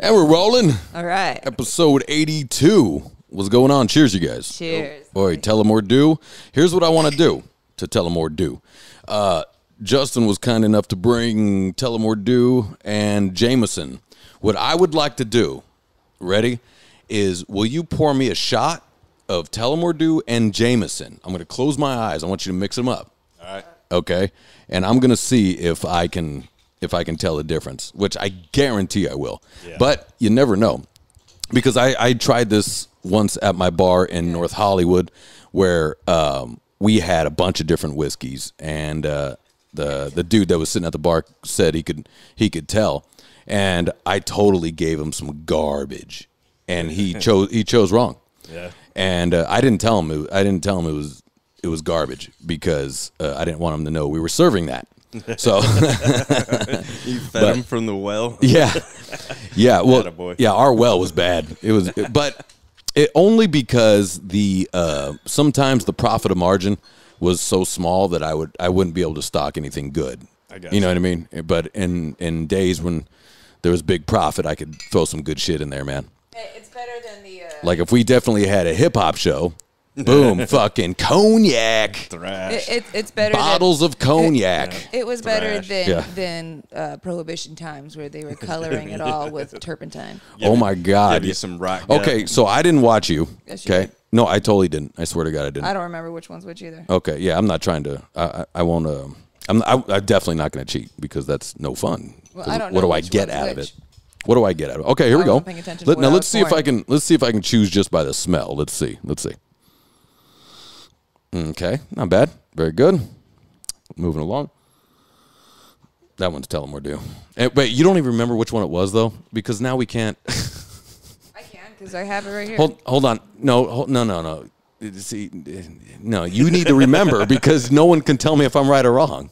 And we're rolling. All right. Episode 82. What's going on? Cheers, you guys. Cheers. Oh, boy, Tullamore do. Here's what I want to do to Tullamore do. Justin was kind enough to bring Tullamore do and Jamison. What I would like to do, ready, is will you pour me a shot of Tullamore do and Jamison? I'm going to close my eyes. I want you to mix them up. All right. Okay? And I'm going to see if I can tell the difference, which I guarantee I will. Yeah. But you never know. Because I tried this once at my bar in North Hollywood where we had a bunch of different whiskeys, and the dude that was sitting at the bar said he could tell, and I totally gave him some garbage, and he chose wrong. Yeah. And I didn't tell him it was garbage because I didn't want him to know we were serving that. So you fed him from the well. Yeah. Well, yeah, our well was bad. It was, but it only because sometimes the profit margin was so small that I wouldn't be able to stock anything good. I guess. You know what I mean? But in days when there was big profit, I could throw some good shit in there, man. Hey, it's better than the like if we definitely had a hip hop show. Boom, fucking cognac. Thrash. It's better bottles of cognac. It was better than Prohibition times where they were coloring it all with turpentine. Oh my God. Give you some rock. Okay, so I didn't watch you. Yes, you okay. did. No, I totally didn't. I swear to God I didn't. I don't remember which one's which either. Okay, yeah, I'm not trying to I won't I'm definitely not going to cheat because that's no fun. Well, I don't know what do I get out of it? What do I get out of it? Okay, here we go. Now let's see if I can choose just by the smell. Let's see. Okay, not bad. Very good. Moving along. That one's Tullamore do. Wait, you don't even remember which one it was, though? Because now we can't. I can, because I have it right here. Hold on. No. See, no, you need to remember because no one can tell me if I'm right or wrong.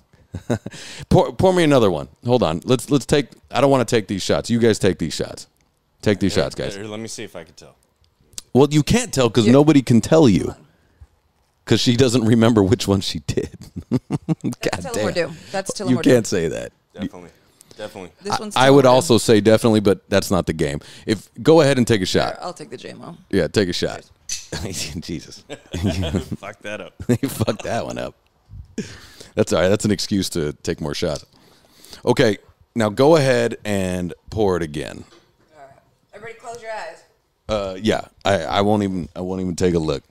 Pour me another one. Hold on. Let's take. I don't want to take these shots. You guys take these shots. Take these shots, guys. Here, let me see if I can tell. Well, you can't tell because nobody can tell you. Because she doesn't remember which one she did. That's Tullamore do. That's Tullamore do. You can't say that. Definitely. This one's I would also say definitely, but that's not the game. Go ahead and take a shot. I'll take the JMO. Yeah, take a shot. Jesus. Fuck that up. You fucked that one up. That's all right. That's an excuse to take more shots. Okay, now go ahead and pour it again. All right. Everybody close your eyes. Yeah, I won't even take a look.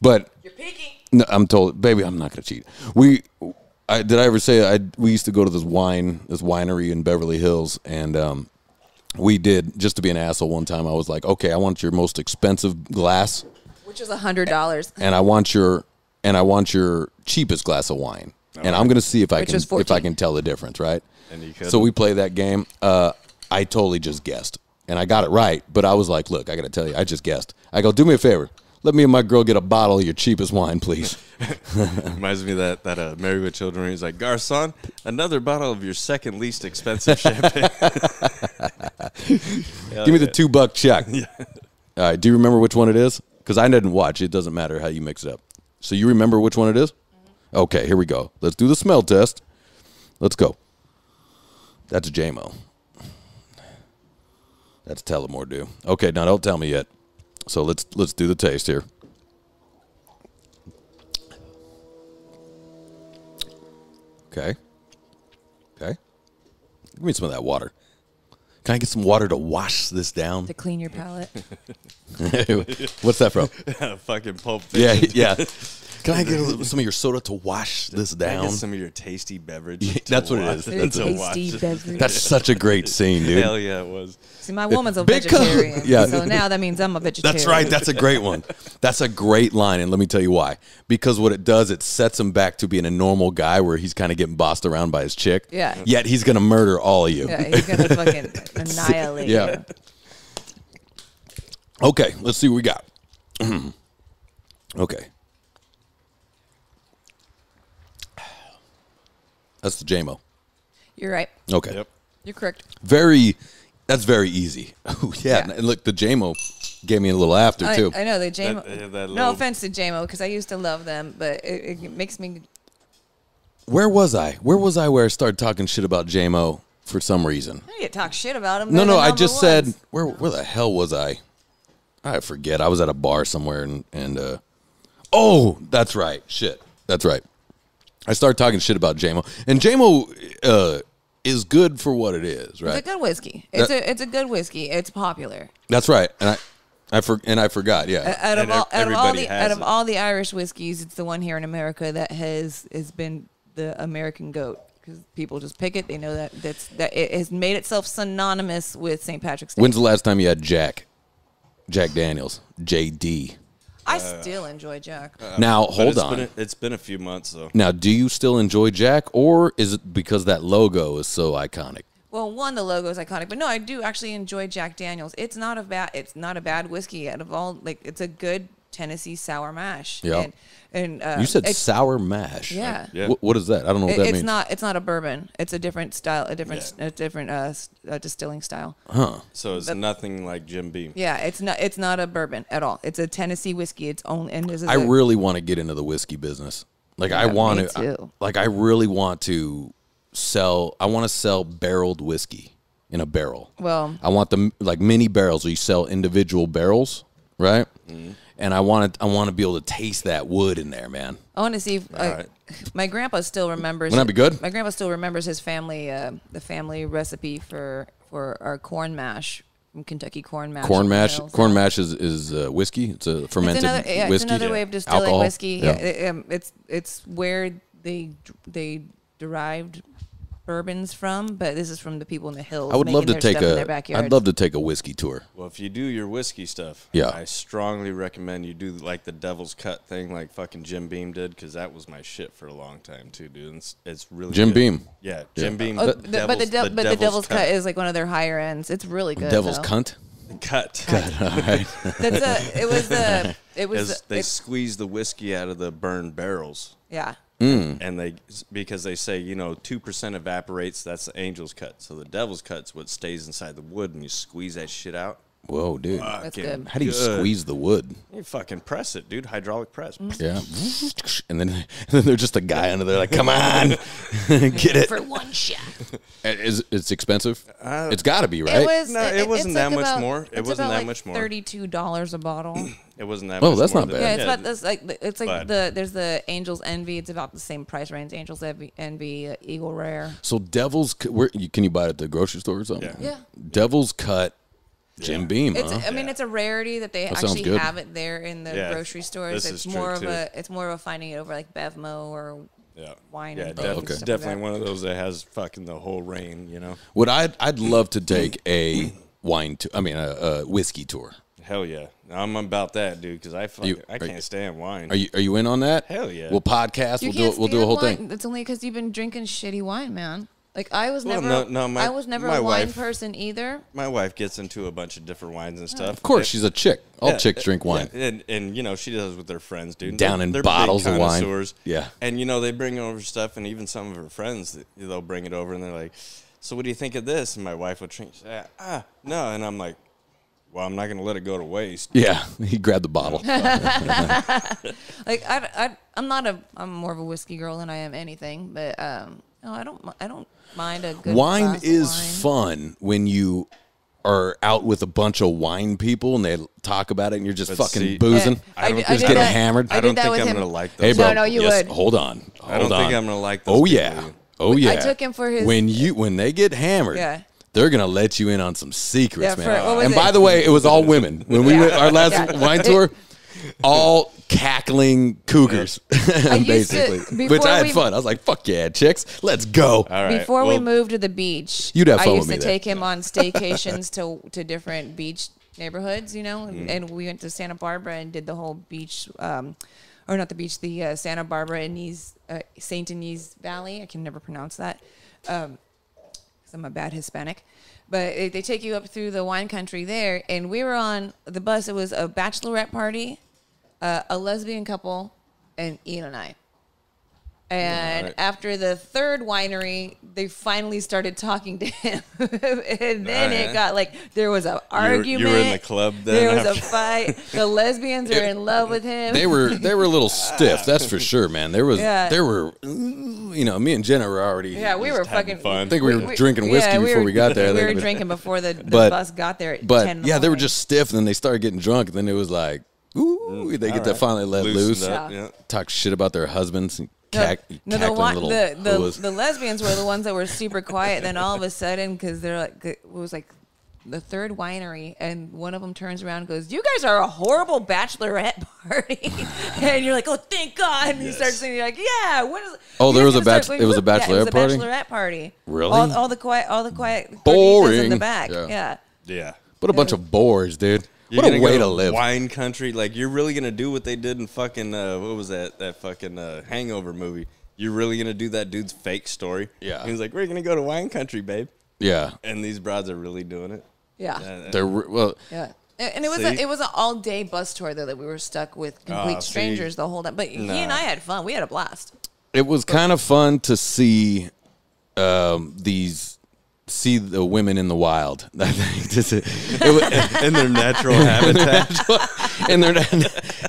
But you're peeking. No, I'm told, baby, I'm not gonna cheat. Did I ever say we used to go to this winery in Beverly Hills, and we did, just to be an asshole one time, I was like, okay, I want your most expensive glass, which is $100, and I want your cheapest glass of wine, and I'm gonna see if I can tell the difference, right? And you could. So we play that game. I totally just guessed, and I got it right, but I was like, look, I gotta tell you, I just guessed. I go, do me a favor. Let me and my girl get a bottle of your cheapest wine, please. Reminds me of that Married with Children. He's like, Garcon, another bottle of your second least expensive champagne. Give me the $2 check. Yeah. All right. Do you remember which one it is? Because I didn't watch. It doesn't matter how you mix it up. So you remember which one it is? Mm-hmm. Okay. Here we go. Let's do the smell test. Let's go. That's JMO. That's Tullamore do. Okay. Now don't tell me yet. So let's do the taste here. Okay. Give me some of that water. Can I get some water to wash this down? To clean your palate. What's that from? Fucking Pulp Fiction. Yeah. Can I get some of your soda to wash this down? Can I get some of your tasty beverage? That's what it is. Tasty beverage. That's such a great scene, dude. Hell yeah, it was. See, my woman's a vegetarian, so now that means I'm a vegetarian. That's right. That's a great one. That's a great line, and let me tell you why. Because what it does, it sets him back to being a normal guy where he's kind of getting bossed around by his chick. Yeah. Yet he's going to murder all of you. Yeah, he's going to fucking annihilate you. Okay, let's see what we got. Okay. That's the JMO. You're right. Okay. Yep. You're correct. That's very easy. Oh, yeah. And look, the JMO gave me a little after, too. I know, the JMO. No offense to JMO, because I used to love them, but it makes me... Where was I? Where I started talking shit about JMO? for some reason. You talk shit about him. No, I just said where the hell was I? I forget. I was at a bar somewhere and oh, that's right. Shit. That's right. I started talking shit about JMO. And JMO is good for what it is, right? It's a good whiskey. It's a good whiskey. It's popular. That's right. And I forgot, yeah. Out of all the Irish whiskeys, it's the one here in America that has been the American goat. Because people just pick it. They know that it has made itself synonymous with St. Patrick's Day. When's the last time you had Jack Daniels? JD. I still enjoy Jack. Now, hold on. It's been a few months, though. Now, do you still enjoy Jack, or is it because that logo is so iconic? Well, one, the logo is iconic, but no, I do actually enjoy Jack Daniels. It's not a bad whiskey out of all. Like, it's a good Tennessee sour mash. Yeah. And you said sour mash. Yeah. What is that? I don't know what that means. It's not a bourbon. It's a different style, a different distilling style. Huh. So it's nothing like Jim Beam. Yeah, it's not a bourbon at all. It's a Tennessee whiskey. It's only I really want to get into the whiskey business. Like I want me to. too. I really want to sell. I want to sell barreled whiskey in a barrel. Well, I want them like mini barrels where you sell individual barrels, right? Mm-hmm. And I want to be able to taste that wood in there, man. I want to see if my grandpa still remembers. Wouldn't that be good? My grandpa still remembers his family, the family recipe for our corn mash from Kentucky corn mash. Corn mash is whiskey. It's a fermented whiskey. It's another way of distilling alcohol. whiskey. Yeah. It's where they derived bourbons from, but this is from the people in the hills. I would love to take in their backyards. I'd love to take a whiskey tour. Well, if you do your whiskey stuff, I strongly recommend you do like the Devil's Cut thing, like fucking Jim Beam did, because that was my shit for a long time too, dude. It's really Jim good. Beam. Yeah, Jim Beam. But the Devil's Cut is like one of their higher ends. It's really good. Devil's Cunt. Cut. All right. They squeeze the whiskey out of the burned barrels. Yeah. And because they say 2% evaporates, that's the angel's cut. So the devil's cut's what stays inside the wood, and you squeeze that shit out. Whoa, dude. That's good. How do you squeeze the wood? You fucking press it, dude. Hydraulic press. Yeah. And then there's just a guy under there like, come on, get it. For one shot. It's expensive? It's got to be, right? It wasn't that much more. It wasn't that much more. $32 a bottle. It wasn't that much more. Oh, that's not bad. Yeah, it's about this. There's the Angel's Envy. It's about the same price range. Angel's Envy, Eagle Rare. So Devil's, can you buy it at the grocery store or something? Yeah. Devil's Cut. Jim Beam. I mean, it's a rarity that they actually have it there in the grocery stores. It's more of a finding it over like Bevmo or wine. Yeah, definitely one of those that has fucking the whole rain. What I'd love to take a whiskey tour. Hell yeah, I'm about that, dude. Because I can't stand wine. Are you in on that? Hell yeah. We'll podcast. We'll do a whole thing. It's only because you've been drinking shitty wine, man. Like I was never a wine person either. My wife gets into a bunch of different wines and stuff. Of course, she's a chick. All chicks drink wine. Yeah. And she does with their friends, dude. Down in bottles of wine. Yeah. And they bring over stuff, and even some of her friends, they'll bring it over, and they're like, "So what do you think of this?" And my wife will drink. No, and I'm like, well, I'm not going to let it go to waste. Yeah, he grabbed the bottle. Like I'm more of a whiskey girl than I am anything, but no, I don't mind a good wine glass is of wine. fun when you are out with a bunch of wine people and they talk about it and you're just fucking boozing. Just getting hammered. I don't think I'm going to like those. Hey, bro, no, you would. Hold on. I don't think I'm going to like those. Oh, yeah. Oh, yeah. I took him for his... When they get hammered, they're going to let you in on some secrets, man. And by the way, it was all women. When we went our last wine tour, all cackling cougars, basically. Which I had fun. I was like, fuck yeah, chicks. Let's go. All right. Before we moved to the beach, you'd have fun I used with me to take him on staycations to different beach neighborhoods, and we went to Santa Barbara and did the whole beach, or not the beach, the Santa Barbara St. Ines Valley. I can never pronounce that. I'm a bad Hispanic, but they take you up through the wine country there, and we were on the bus. It was a bachelorette party, a lesbian couple, and Ian and I. And after the third winery, they finally started talking to him. And then it got like, there was an argument. You were in the club then. There was a fight. The lesbians are in love with him. They were a little stiff, that's for sure, man. There were, you know, me and Jenna were already. Yeah, we were fucking I fun. think we were drinking whiskey before we got there. We were drinking before the bus got there at 10 in the yeah, they were morning. just stiff, and then they started getting drunk, and then it was like, ooh, they get to finally let loose. Yeah. Talk shit about their husbands. The lesbians were the ones that were super quiet. Then all of a sudden, because they're like, it was like the third winery, and one of them turns around and goes, "You guys are a horrible bachelorette party," and you're like, "Oh, thank God!" And you start singing, you're like, "Yeah, what is?" Oh, there was a bachelorette it was a bachelorette party. Bachelorette party. Really? All the quiet Boring in the back. Yeah. Yeah. What a bunch of bores, dude. You're What a way go to live. Wine country. Like, you're really going to do what they did in fucking, what was that fucking Hangover movie? You're really going to do that dude's fake story? Yeah. He's like, we're going to go to wine country, babe. Yeah. And these broads are really doing it. Yeah. Yeah. And it was an all day bus tour though that we were stuck with complete strangers the whole time. But he and I had fun. We had a blast. It was kind of fun to see see the women in the wild. In their natural habitat. in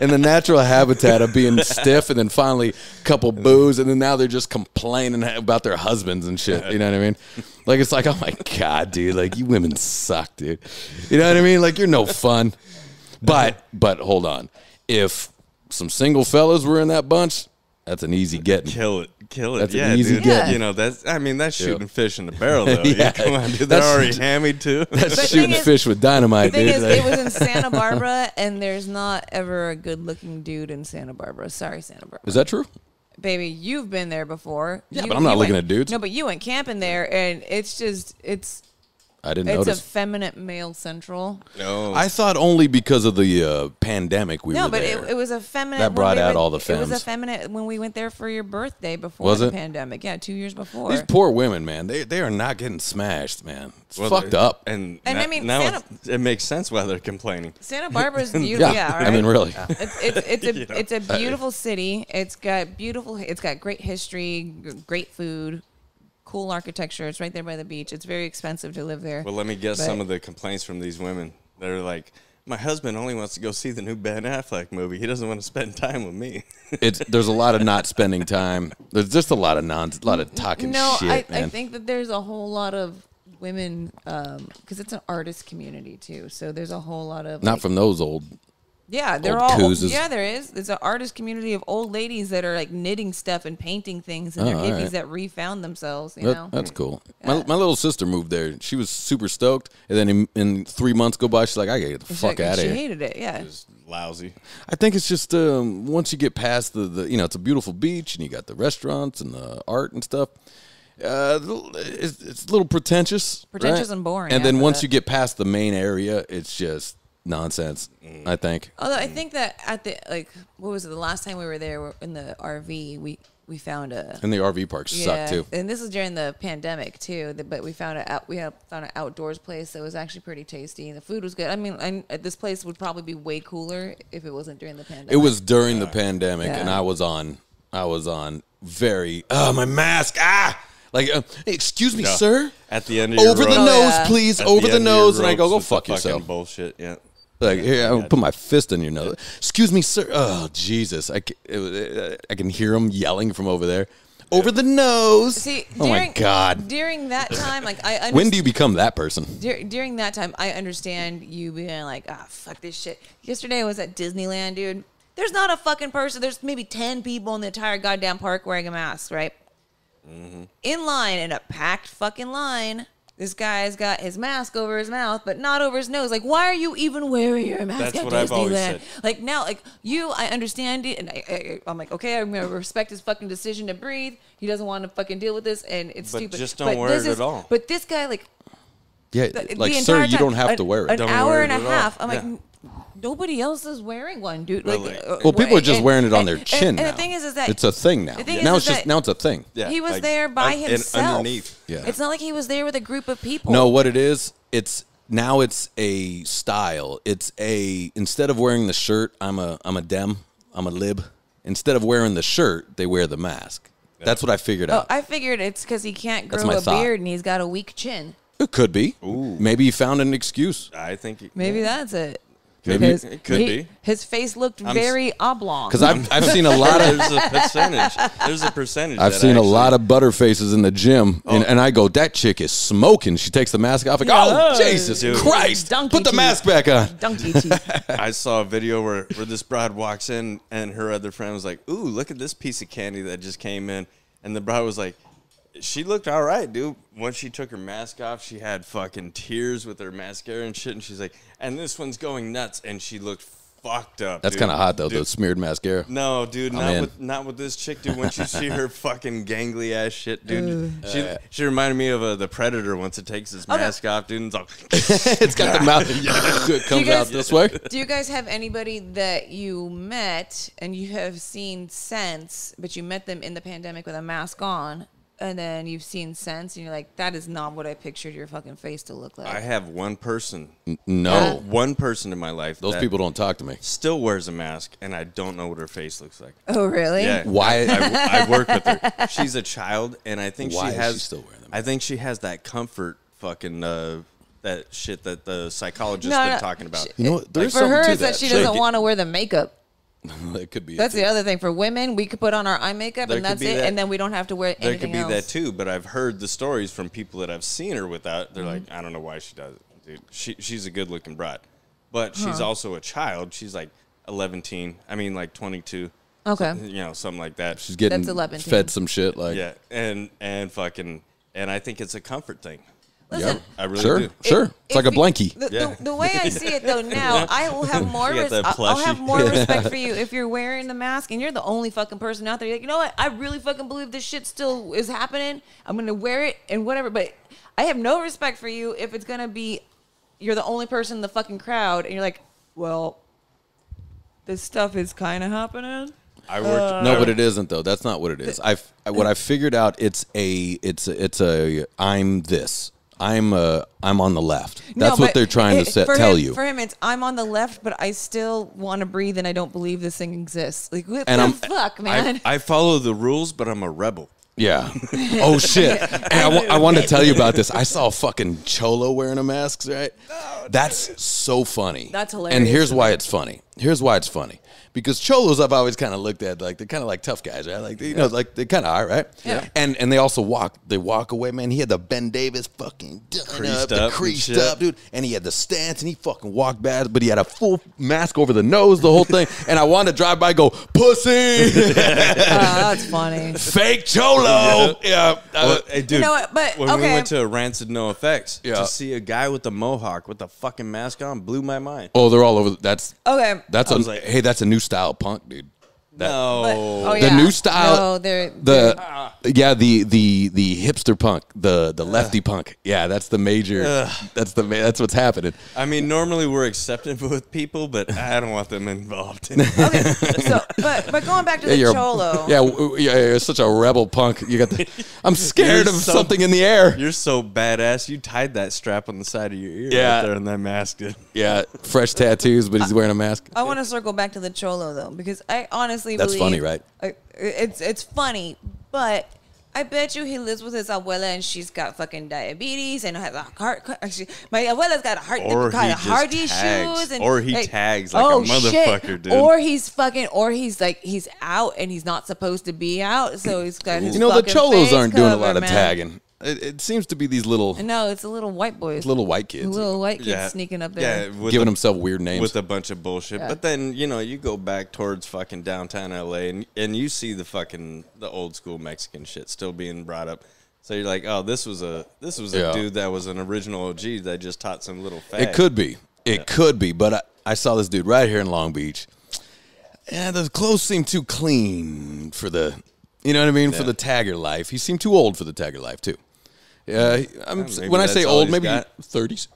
the natural habitat of being stiff, and then finally a couple boos, and then now they're just complaining about their husbands and shit. You know what I mean? Like, it's like, oh my God, dude, like, you women suck, dude. You know what I mean? Like, you're no fun. But hold on. If some single fellas were in that bunch, that's an easy getting. Kill it. That's yeah, an easy dude. get. You know, that's shooting fish in the barrel, though. Yeah. Come on, dude. They're already hammied, too. That's shooting fish with dynamite, The thing dude. is, it was in Santa Barbara, and there's not ever a good-looking dude in Santa Barbara. Sorry, Santa Barbara. Is that true? Baby, you've been there before. Yeah, but I'm not looking went, at dudes. No, but you went camping there, and it's I didn't it's notice. effeminate male central. No. I thought only because of the pandemic we were there. No, but it was effeminate. That brought out all the It was femmes. effeminate when we went there for your birthday before Was the it? pandemic. Yeah, 2 years before. These poor women, man, they are not getting smashed, man. It's fucked up. And I mean, now it makes sense why they're complaining. Santa Barbara's beautiful. Yeah, right? I mean, really. It's a beautiful city. It's got great history, great food, cool architecture. It's right there by the beach. It's very expensive to live there. Well, let me guess some of the complaints from these women. They're like, my husband only wants to go see the new Ben Affleck movie. He doesn't want to spend time with me. There's a lot of not spending time. There's just a lot of talking shit, man. I think that there's a whole lot of women, because it's an artist community too. So there's a whole lot of Not from those old. Yeah, they're Old all. coozes. Yeah, there is. There's an artist community of old ladies that are like knitting stuff and painting things, and they're hippies right. that refound themselves. You know, That's cool. My little sister moved there. She was super stoked, and then in 3 months go by, she's like, I gotta get the fuck out of She here. hated it. Yeah. It's lousy. I think it's just once you get past the it's a beautiful beach, and you got the restaurants and the art and stuff. It's a little pretentious, right? And boring. And then after once that. you get past the main area, it's just nonsense. I think. Although I think that at the what was it? The last time we were there in the RV, we found a. And the RV parks suck too. And this was during the pandemic too. But we found found an outdoors place that was actually pretty tasty, and the food was good. I mean, this place would probably be way cooler if it wasn't during the pandemic. It was during the pandemic, Yeah. and I was on very my mask like hey, excuse me, sir. At the end of your Over the rope. nose, yeah. please. At Over the the end of your nose, and I go ropes with fuck the fucking yourself. bullshit, yeah. Like here, I'll put my fist in your nose. Excuse me, sir. Oh Jesus, I can hear him yelling from over there. Over the nose. See, oh my God. During that time, like I understand. When do you become that person? During that time, I understand you being like, fuck this shit. Yesterday I was at Disneyland, dude. There's not a fucking person. There's maybe 10 people in the entire goddamn park wearing a mask, right? Mm-hmm. In line, in a packed fucking line. This guy's got his mask over his mouth, but not over his nose. Like, why are you even wearing your mask That's at what Disneyland? I've always said. Like, now, like, I understand it, and I'm like, okay, I'm going to respect his fucking decision to breathe. He doesn't want to fucking deal with this, and it's But stupid. just don't wear it at all. But this guy, like, Yeah, the like entire sir, you time, don't have to wear it. An Don't hour wear and a it at all. half. I'm Yeah. like, nobody else is wearing one, dude. Well, Well, people are just wearing it on their chin now. And the thing is that it's a thing now. the thing Now is it's that a thing. Yeah, he was like, there by and himself. underneath. Yeah. It's not like he was there with a group of people. No, what it is, it's a style. Instead of wearing the shirt, I'm a lib. Instead of wearing the shirt, they wear the mask. That's what I figured out. I figured it's because he can't That's grow my a thought. beard and he's got a weak chin. It could be. Ooh. Maybe he found an excuse. I think Maybe that's it. Maybe Because it could be. His face looked very oblong. Because I've seen a lot of. There's a percentage. There's a percentage. I've seen a lot of butter faces in the gym, and I go, that chick is smoking. She takes the mask off. I go, oh, Jesus Dude. Christ. Donkey Put the teeth. mask back on. Donkey teeth. I saw a video where this broad walks in, and her other friend was like, ooh, look at this piece of candy that just came in. And the broad was like, she looked all right, dude. Once she took her mask off, she had fucking tears with her mascara and shit. And she's like, and this one's going nuts. And she looked fucked up. That's dude. kind of hot, though, Dude, the smeared mascara. No, dude, in. not with this chick, dude. Once you see her fucking gangly ass shit, dude. She reminded me of the Predator once it takes his mask off, dude. And it's, It's got the mouth. It comes guys- out this way. Do you guys have anybody that you met and you have seen since, but you met them in the pandemic with a mask on, and then you've seen since, and you're like, that is not what I pictured your fucking face to look like? I have one person, No. one person in my life. Those that people don't talk to me. still wears a mask, and I don't know what her face looks like. Oh, really? Yeah, Why? I work with her. She's a child, and I think Why she is has. she still wearing them? I think she has that comfort, fucking that shit that the psychologist No, been no. talking about. You know what? There's For something her, to it's that that. she Sure. doesn't want to wear the makeup. It could be. That's the other thing. For women, we could put on our eye makeup There and could that's be it, that. and then we don't have to wear There anything could be else. that too, but I've heard the stories from people that I've seen her without. They're Mm-hmm. like, I don't know why she does it, dude. She's a good looking broad, but she's also a child. She's like 11 teen. I mean, like 22. Okay. You know, something like that. She's getting That's 11 fed some shit. Like, Yeah, and fucking, and I think it's a comfort thing. Listen, I really sure, do. sure. It's like a blankie. The way I see it though now, I will have more. You got that I'll have plushie. more respect for you if you're wearing the mask and you're the only fucking person out there. You're like, you know what? I really fucking believe this shit still is happening. I'm gonna wear it and whatever. But I have no respect for you if it's gonna be you're the only person in the fucking crowd and you're like, well, this stuff is kind of happening. I worked. No, but it isn't though. That's not what it is. What I figured out. It's a. I'm this. I'm on the left. That's No, what but they're trying to for tell him, you. For him, it's I'm on the left, but I still want to breathe, and I don't believe this thing exists. Like, what And the I'm- fuck, man? I follow the rules, but I'm a rebel. Yeah. Oh shit. And I want to tell you about this. I saw fucking Cholo wearing a mask. Right. That's so funny. That's hilarious. And here's why it's funny. Because Cholos I've always kind of looked at like they're kind of like tough guys, right? Like you know, like they kind of are, right? Yeah. And they also walk away, man. He had the Ben Davis fucking Creased up and creased shit. up, dude. And he had the stance, and he fucking walked bad, but he had a full mask over the nose, the whole thing. And I wanted to drive by, and go pussy, That's funny. fake Cholo. Yeah. Hey, dude, You know what, but, when we okay. went to Rancid No Effects, Yeah. to see a guy with a mohawk with a fucking mask on blew my mind. Oh, they're all over. That's Okay. that's I a was like- hey, that's a new style punk, dude. No. But- oh, The yeah. new style, No, they're the hipster punk, the lefty punk. Yeah, that's the major. That's what's happening. I mean, normally we're accepting with people, but I don't want them involved. okay. So, but going back to the Cholo. You're such a rebel punk. You got the. I'm scared of so- something in the air. You're so badass. You tied that strap on the side of your ear Yeah. right there in that mask, dude. Yeah, fresh tattoos, but he's wearing a mask. I want to circle back to the Cholo though, because I honestly That's believe funny, right? It's funny, but I bet you he lives with his abuela and she's got fucking diabetes and has a heart. My abuela's got a heart, Or he just heart tags. issues, and Or he tags like a motherfucker, dude. Or he's like he's out and he's not supposed to be out, so he's got his. You know, the fucking Cholos face aren't doing a covered, lot of man. tagging. It seems to be these little No, it's a little white boys, white kids little white kids sneaking up there. Yeah, with giving a- themselves weird names. with a bunch of bullshit. Yeah. But then, you know, you go back towards fucking downtown LA and you see the old school Mexican shit still being brought up. So you're like, oh, this was a Yeah. dude that was an original OG that just taught some little fag. It could be. It could be. But I saw this dude right here in Long Beach. Yeah, the clothes seem too clean for the, you know what I mean, for the tagger life. He seemed too old for the tagger life, too. Yeah, maybe when I that's say all old, he's maybe got. 30s.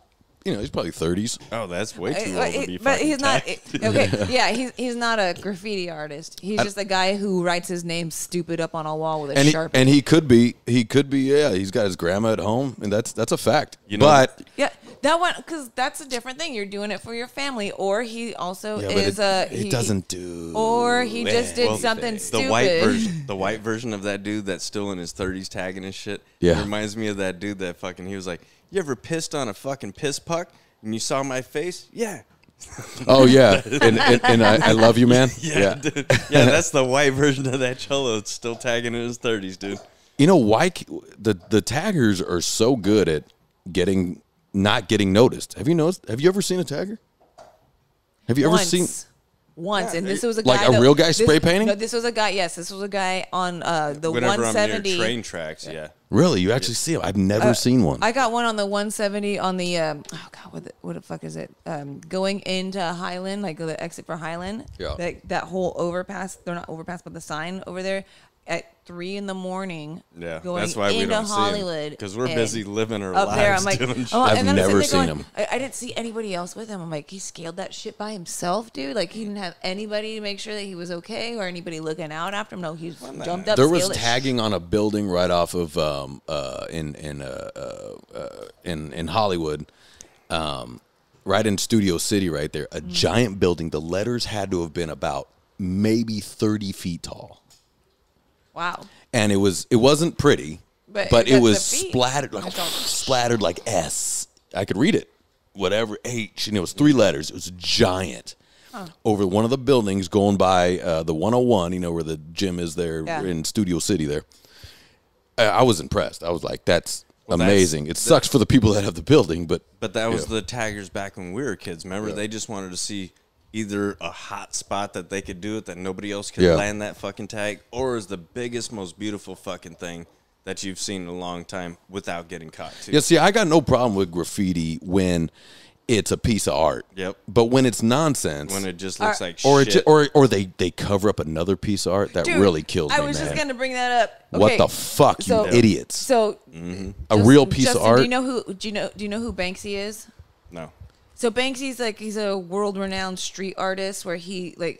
he's probably 30s. Oh, that's way too old to be but fucking he's not. tagged. Okay, yeah, he's not a graffiti artist. He's just a guy who writes his name stupid up on a wall with a Sharpie. And he could be. Yeah, he's got his grandma at home, and that's a fact. But yeah, that one, because that's a different thing. You're doing it for your family, or he also is he doesn't do. or he just did something stupid. The white version of that dude that's still in his 30s tagging his shit. Yeah, reminds me of that dude that fucking. He was like, "You ever pissed on a fucking piss puck and you saw my face?" Yeah. Oh yeah, and I love you, man. Yeah, dude. Yeah, that's the white version of that Cholo. It's still tagging in his 30s, dude. You know why the taggers are so good at not getting noticed? Have you noticed? Have you ever seen a tagger? Have you ever seen? Once, and this was a guy like a real guy spray painting. No, this was a guy. Yes, this was a guy on the Whenever 170 I'm near train tracks. Yeah. Really, you actually see him? I've never seen one. I got one on the 170 on the oh god, what the fuck is it? Going into Highland, like the exit for Highland. Yeah. That whole overpass. They're not overpass, but the sign over there. At 3 in the morning, going that's why we into don't Hollywood because we're busy living our up lives. there, I'm like, doing shit. I've and then never I'm sitting seen there him. I didn't see anybody else with him. I'm like, he scaled that shit by himself, dude. Like he didn't have anybody to make sure that he was okay or anybody looking out after him. No, he jumped up. There was scaled it. tagging on a building right off of in Hollywood, right in Studio City, right there. A giant building. The letters had to have been about maybe 30 feet tall. Wow. And it wasn't pretty, but it that's was the feet. splattered like S. I could read it, whatever H, and it was 3 letters. It was giant over one of the buildings going by the 101. Where the gym is there in Studio City. There, I was impressed. I was like, that's amazing. It sucks for the people that have the building, but that was the taggers back when we were kids. Remember, they just wanted to see either a hot spot that they could do it that nobody else could land that fucking tag, or is the biggest, most beautiful fucking thing that you've seen in a long time without getting caught too. Yeah, see, I got no problem with graffiti when it's a piece of art. Yep. But when it's nonsense, when it just looks like shit, shit, or they cover up another piece of art, that Dude, really kills me. I was just gonna bring that up. Okay, what the fuck, you idiots! So a real piece Justin, of art. Do you know who Banksy is? No. So Banksy's he's a world-renowned street artist where he I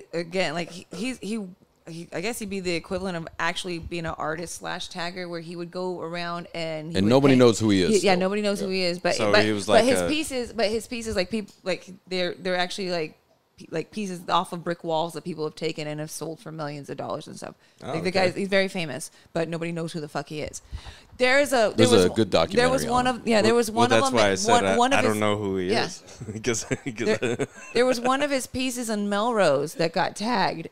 guess he'd be the equivalent of actually being an artist / tagger, where he would go around and nobody knows who he is. Nobody knows who he is. But So but, he was but like his pieces, like people they're actually like pieces off of brick walls that people have taken and have sold for millions of dollars and stuff. The guy's he's very famous, but nobody knows who the fuck he is. There's a good documentary. There was one of there was one of them. That's why I said I don't know who he is because there was one of his pieces in Melrose that got tagged.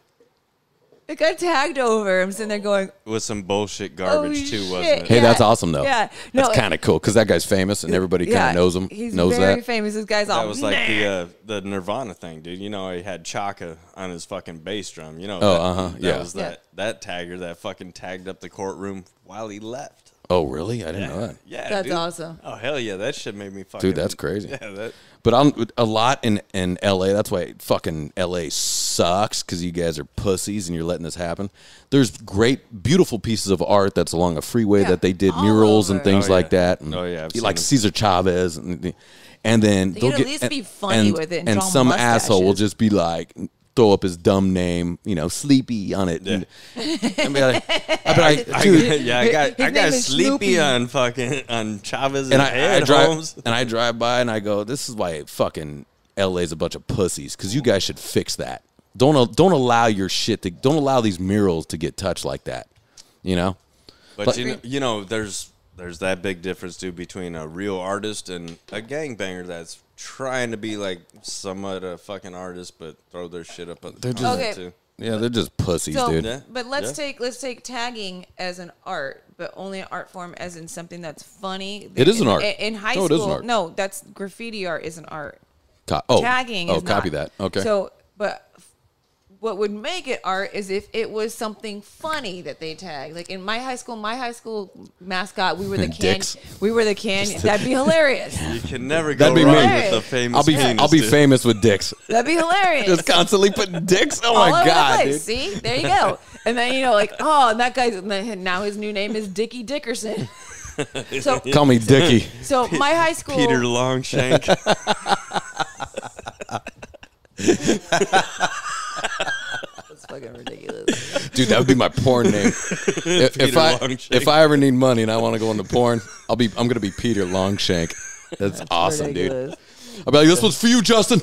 It got tagged over. I'm sitting there going, with some bullshit garbage too, wasn't it? Hey, that's awesome though. Yeah, that's kind of cool because that guy's famous and everybody kind of knows him. He's knows very that. famous. This guy's all. That was like the Nirvana thing, dude. He had Chaka on his fucking bass drum. That was that tagger that fucking tagged up the courtroom while he left. Oh, really? I didn't know that. Yeah, that's dude. awesome. Oh, hell yeah. That shit made me fucking... Dude, that's crazy. Yeah, But I'm a lot in L.A. That's why fucking L.A. sucks, because you guys are pussies and you're letting this happen. There's great, beautiful pieces of art that's along a freeway that they did murals and things like that. And like Cesar Chavez. And then they'll get... at least be funny with it and draw some mustaches. asshole will just be like... throw up his dumb name, Sleepy on it. Yeah. I got Sleepy on Chavez and I drive by and I go, this is why fucking LA's a bunch of pussies, because you guys should fix that. Don't allow your shit to, don't allow these murals to get touched like that. But there's that big difference too between a real artist and a gangbanger that's trying to be like somewhat a fucking artist, but throw their shit up. They're just too. Yeah, they're just pussies, dude. Yeah. But let's take tagging as an art, but only an art form as in something that's funny. It is an art. In high school, school, it is an art. No, that's graffiti art is an art. Tagging is copy not. that. Okay. So, but what would make it art is if it was something funny that they tag. Like in my high school mascot, we were the Dicks. We were the canyon. That'd be hilarious. You can never go That'd be wrong me. with the famous I'll be famous with dicks. That'd be hilarious. Just constantly putting dicks. Oh All my over god, the dude. place. See, there you go. And then and that guy's now his new name is Dickie Dickerson. So Call me Dickie. so my high school. Peter Longshank. That's fucking ridiculous. Dude, that would be my porn name. If I ever need money and I want to go into porn, I'm gonna be Peter Longshank. That's awesome, ridiculous. dude. I'll be like, this one's for you, Justin.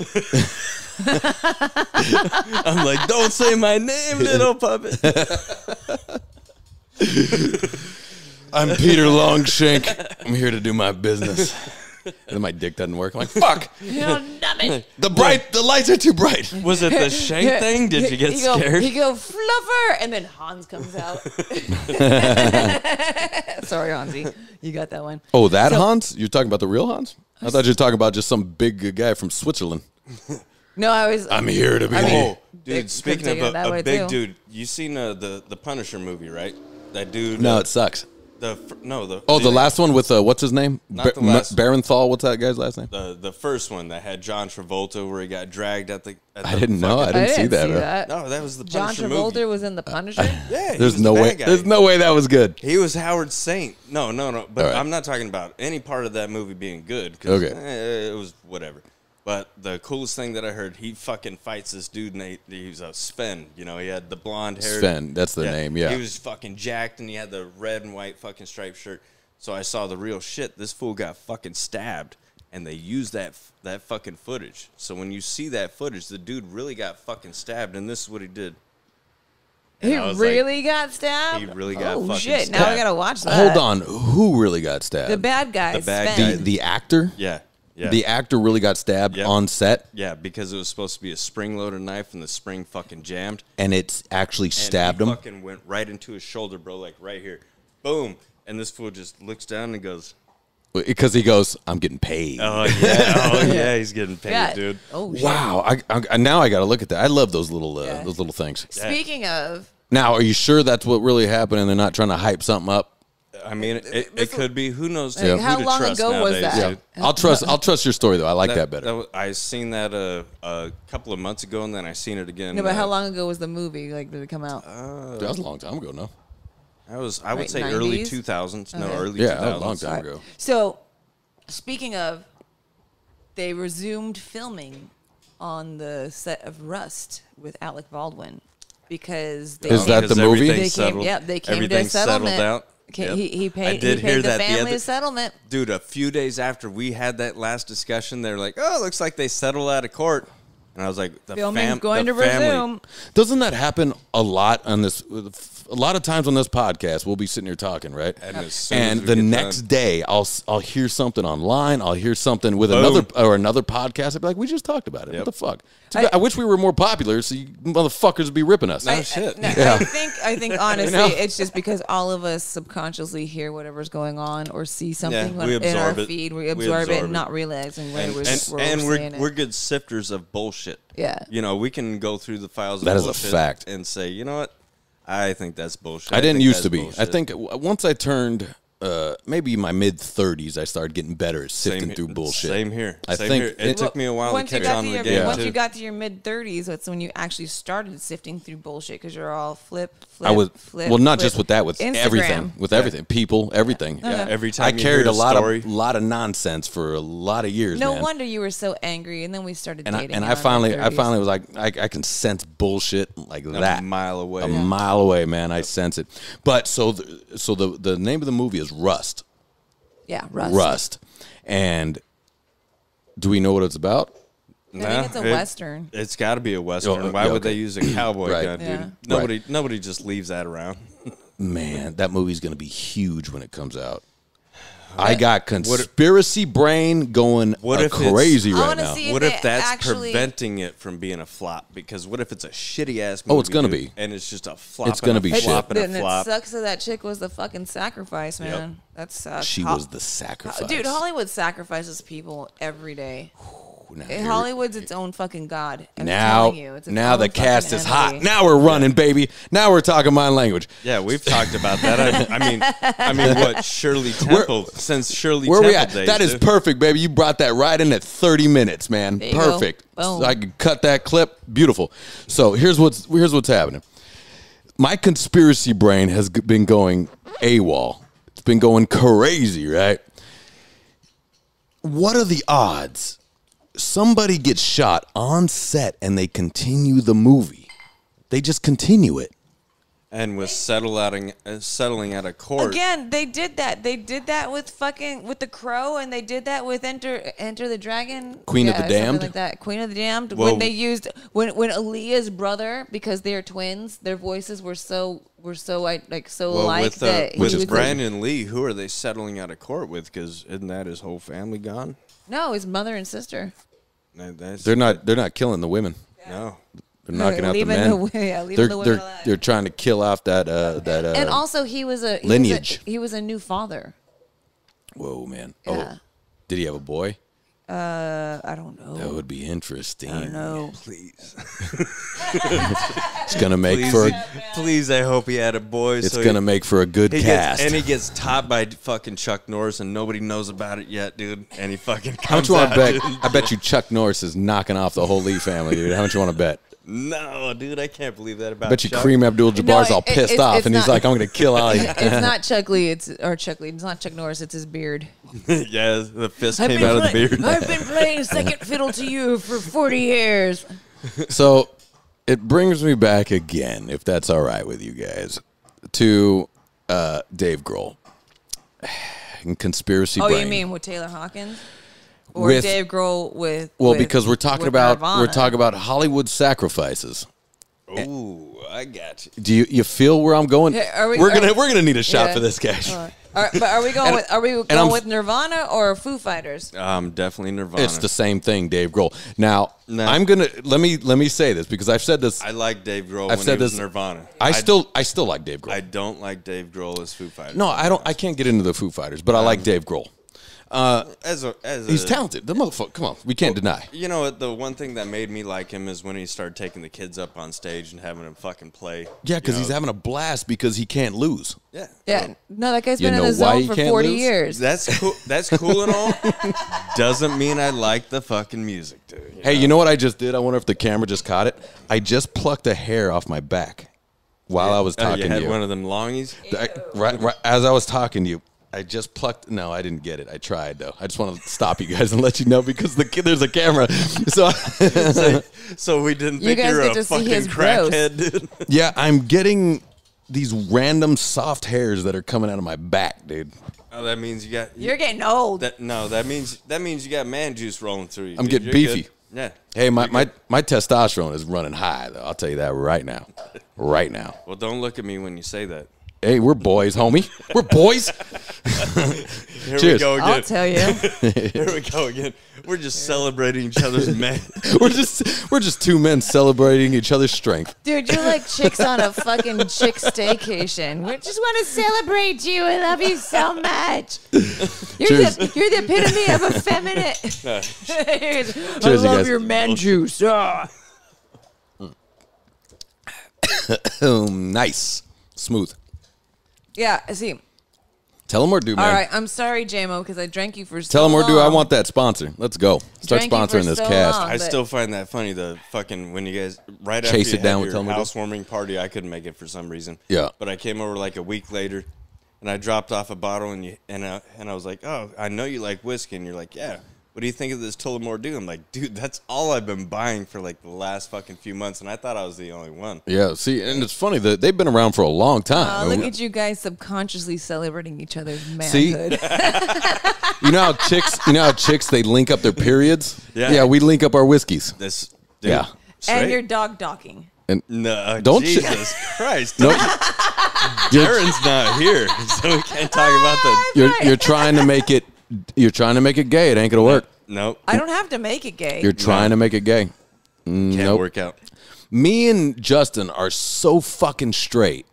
I'm like, don't say my name, little puppet. I'm Peter Longshank. I'm here to do my business. And then my dick doesn't work. I'm like, fuck. You know, dumb it. The lights are too bright. Was it the shank thing? Did you get scared? You go fluffer, and then Hans comes out. Sorry, Hansi, you got that one. Oh, that Hans? You're talking about the real Hans? I thought you were talking about just some big guy from Switzerland. No, I'm here to be. Oh, They dude, speaking could've of taken it that a way, big too. dude, you seen the Punisher movie, right? That dude. No, it sucks. The last one with what's his name? Not the last- Barenthal. What's that guy's last name? the first one that had John Travolta where he got dragged at the. I didn't know. I didn't see that. No, that was the John Punisher Travolta movie. was in the Punisher. Yeah, he There's was no the way. bad guy. There's no way that was good. He was Howard Saint. No. But All right. I'm not talking about any part of that movie being good. 'Cause, Okay. it was whatever. But the coolest thing that I heard, he fucking fights this dude, and he was a Sven. You know, he had the blonde hair. Sven, that's the name, yeah. He was fucking jacked, and he had the red and white fucking striped shirt. So I saw the real shit. This fool got fucking stabbed, and they used that fucking footage. So when you see that footage, the dude really got fucking stabbed, and this is what he did. And He I was really got stabbed. He really got oh fucking shit! stabbed. Now I gotta watch that. Hold on. Who really got stabbed? The bad guy. The bad Sven. guy. The actor? Yeah. The actor really got stabbed Yep. on set, Yeah, because it was supposed to be a spring-loaded knife, and the spring fucking jammed. and it's actually And stabbed he him. fucking went right into his shoulder, bro, like right here. Boom. And this fool just looks down and goes, Because he goes, I'm getting paid. oh, yeah, he's getting paid, Yeah. dude. Oh shit. Wow. I now I got to look at that. I love those little things. Speaking of, Now, are you sure that's what really happened and they're not trying to hype something up? I mean, it could be. Who knows Like, who how to long trust ago was nowadays, that? dude. I'll trust your story though. I like that better. I seen that a couple of months ago, and then I seen it again. no, but how long ago was the movie? Like, did it come out? That was a long time ago, no? I would Right, say early 90s? 2000s. No, Okay. early Yeah, 2000s. that was a long time ago. So, speaking of, they resumed filming on the set of Rust with Alec Baldwin because they Is that Because the movie? everything's They came, settled- yep, they came to a everything's settled settlement. out. Okay, Yep. he I paid. did he hear paid the that the family other- a settlement. Dude, a few days after we had that last discussion, they're like, "Oh, it looks like they settled out of court," and I was like, "The Filming's going the to family- resume. Doesn't that happen a lot on this? A lot of times on this podcast, we'll be sitting here talking, right? And as soon as And we the get next done- day, I'll hear something online. I'll hear something with Boom. another podcast. I'll be like, "We just talked about it. Yep. What the fuck?" I wish we were more popular, so you motherfuckers would be ripping us. No shit. No, Yeah. I think honestly, know? it's just because all of us subconsciously hear whatever's going on or see something we in our absorb it. feed. We We absorb it, absorb and it. not realizing where we're saying we're it. good sifters of bullshit. Yeah. You know, we can go through the files of That is a bullshit fact. and say, you know what? I think that's bullshit. I didn't think used that's to be. I bullshit. think once I turned maybe my mid-30s, I started getting better at sifting Same- through bullshit. Same here. I Same think here. It took me a while to Once you catch got on to to your the game once too. you got to your mid 30s, that's when you actually started sifting through bullshit because you're all flip. I was flip, well, not flip. just with that, with Instagram. everything, people, everything. Yeah, every time I you carried hear a lot story, of nonsense for a lot of years. No man. wonder you were so angry, and then we started dating. And in I our finally mid-30s. was like, I can sense bullshit like that a mile away. a mile away, man. I sense it. But so the name of the movie is Rust. Yeah, Rust. Rust. And do we know what it's about? I think it's a Western. It's got to be a western. Oh, Why yeah, would they okay. use a cowboy Right. gun, Yeah. dude? Nobody just leaves that around. Man, that movie's going to be huge when it comes out. I got conspiracy brain going What if it's- crazy I right wanna now. see What if if they that's actually- preventing it from being a flop? Because what if it's a shitty ass movie? Oh, it's gonna dude, be. and it's just a flop. It's gonna and a be flop shit. and And a it flop. sucks that that chick was the fucking sacrifice, man. That sucks. She was the sacrifice. Dude, Hollywood sacrifices people every day. Now, Hollywood's its own fucking god. I'm now, telling you, it's its now own the cast fucking is hot. entity. Now we're running, baby. Now we're talking my language. Yeah, we've talked about that. I mean, what Shirley Temple since Shirley Where Temple we at? days. That is dude. perfect, baby. You brought that right in at 30 minutes, man. There you Perfect. go. Boom. So I could cut that clip. Beautiful. So here's what's happening. My conspiracy brain has been going AWOL. It's been going crazy, right? What are the odds somebody gets shot on set and they continue the movie? They just continue it. And was settling out of court. Again, they did that. They did that with The Crow, and they did that with Enter the Dragon. Queen of the Damned? Like that. Queen of the Damned. Whoa. When they used when Aaliyah's brother, because they are twins, their voices were so alike that with Brandon Lee, who are they settling out of court with? Because isn't that his whole family gone? No, his mother and sister. They're not killing the women. No. They're knocking out the men. Leaving the women alive. They're trying to kill off that and also he was a lineage. He was a new father. Whoa, man! Yeah. Oh, did he have a boy? I don't know. That would be interesting. I don't know. Please. It's gonna make Please, I hope he had a boy. It's gonna make for a good cast. And he gets taught by fucking Chuck Norris, and nobody knows about it yet, dude. And he fucking How much comes you want to out, bet? dude. I bet you Chuck Norris is knocking off the whole Lee family, dude. How much you want to bet? No, dude, I can't believe that about I bet you Chuck. Kareem Abdul-Jabbar's all pissed off, and he's like, "I'm gonna kill Ali." It's not Chuck Lee. It's not Chuck Norris. It's his beard. Yeah, the fist came out of the beard. I've been playing second fiddle to you for 40 years. So it brings me back again, if that's all right with you guys, to Dave Grohl and conspiracy. Oh, brain. you mean with Taylor Hawkins? Or With- Dave Grohl with because we're talking with about Nirvana. Hollywood sacrifices. Ooh, I got you. Do you feel where I'm going? Yeah, we're gonna need a shot yeah. for this, guys. But are we going I'm- with Nirvana or Foo Fighters? Definitely Nirvana. It's the same thing, Dave Grohl. Now No. I'm gonna let me say this because I've said this. I like Dave Grohl I've when said he was this- Nirvana. I still like Dave Grohl. I don't like Dave Grohl as Foo Fighters. No, I don't. I can't get into the Foo Fighters, but I like Dave Grohl. He's talented. The motherfucker. Come on, we can't deny. You know what? The one thing that made me like him is when he started taking the kids up on stage and having them fucking play. Yeah, because he's having a blast because he can't lose. Yeah. Yeah. No, that guy's You been in know the why zone he for can't 40 lose? years. That's cool. That's cool and all. Doesn't mean I like the fucking music, dude. Hey, you know what I just did? I wonder if the camera just caught it. I just plucked a hair off my back while I was talking you had to you. one of them longies. Right, as I was talking to you, I just plucked. No, I didn't get it. I tried though. I just want to stop you guys and let you know because there's a camera. So, So we didn't You think guys you were get a to see fucking his gross. crackhead, dude. yeah, I'm getting these random soft hairs that are coming out of my back, dude. Oh, that means you got. You're getting old. That means you got man juice rolling through you. I'm dude. getting You're beefy. good. Yeah. Hey, my testosterone is running high though. I'll tell you that right now. Right now. Well, don't look at me when you say that. Hey, we're boys, homie. We're boys. Here Cheers. we go again. I'll tell you. Here we go again. We're just celebrating each other's men. we're just two men celebrating each other's strength. Dude, you're like chicks on a fucking chick staycation. We just want to celebrate you. I love you so much. You're the epitome of effeminate. I Cheers, you love guys. your man juice. Ah. Nice. Smooth. Yeah, see. Tell them or do, man. All right, I'm sorry, JMO, because I drank you for so Tell them or do. I long. want that sponsor. Let's go. Start Drank you for sponsoring this so cast. long. I But- still find that funny. The fucking when you guys right Chase after it you down had with your Tullamore. housewarming party, I couldn't make it for some reason. Yeah. But I came over like a week later, and I dropped off a bottle, and I was like, oh, I know you like whiskey, and you're like, yeah. What do you think of this Tullamore Dew? I'm like, dude, that's all I've been buying for like the last fucking few months, and I thought I was the only one. Yeah, see, and it's funny that they've been around for a long time. Look at you guys subconsciously celebrating each other's See? manhood. You know how chicks they link up their periods? Yeah. we link up our whiskeys. This, dude, Yeah. straight- And your dog docking. And no, Don't Jesus Christ, no, Darren's not here, so we can't talk about the. you're trying to make it. You're trying to make it gay. It ain't gonna work. Nope, I don't have to make it gay. You're trying to make it gay. can't Nope. work out. Me and Justin are so fucking straight,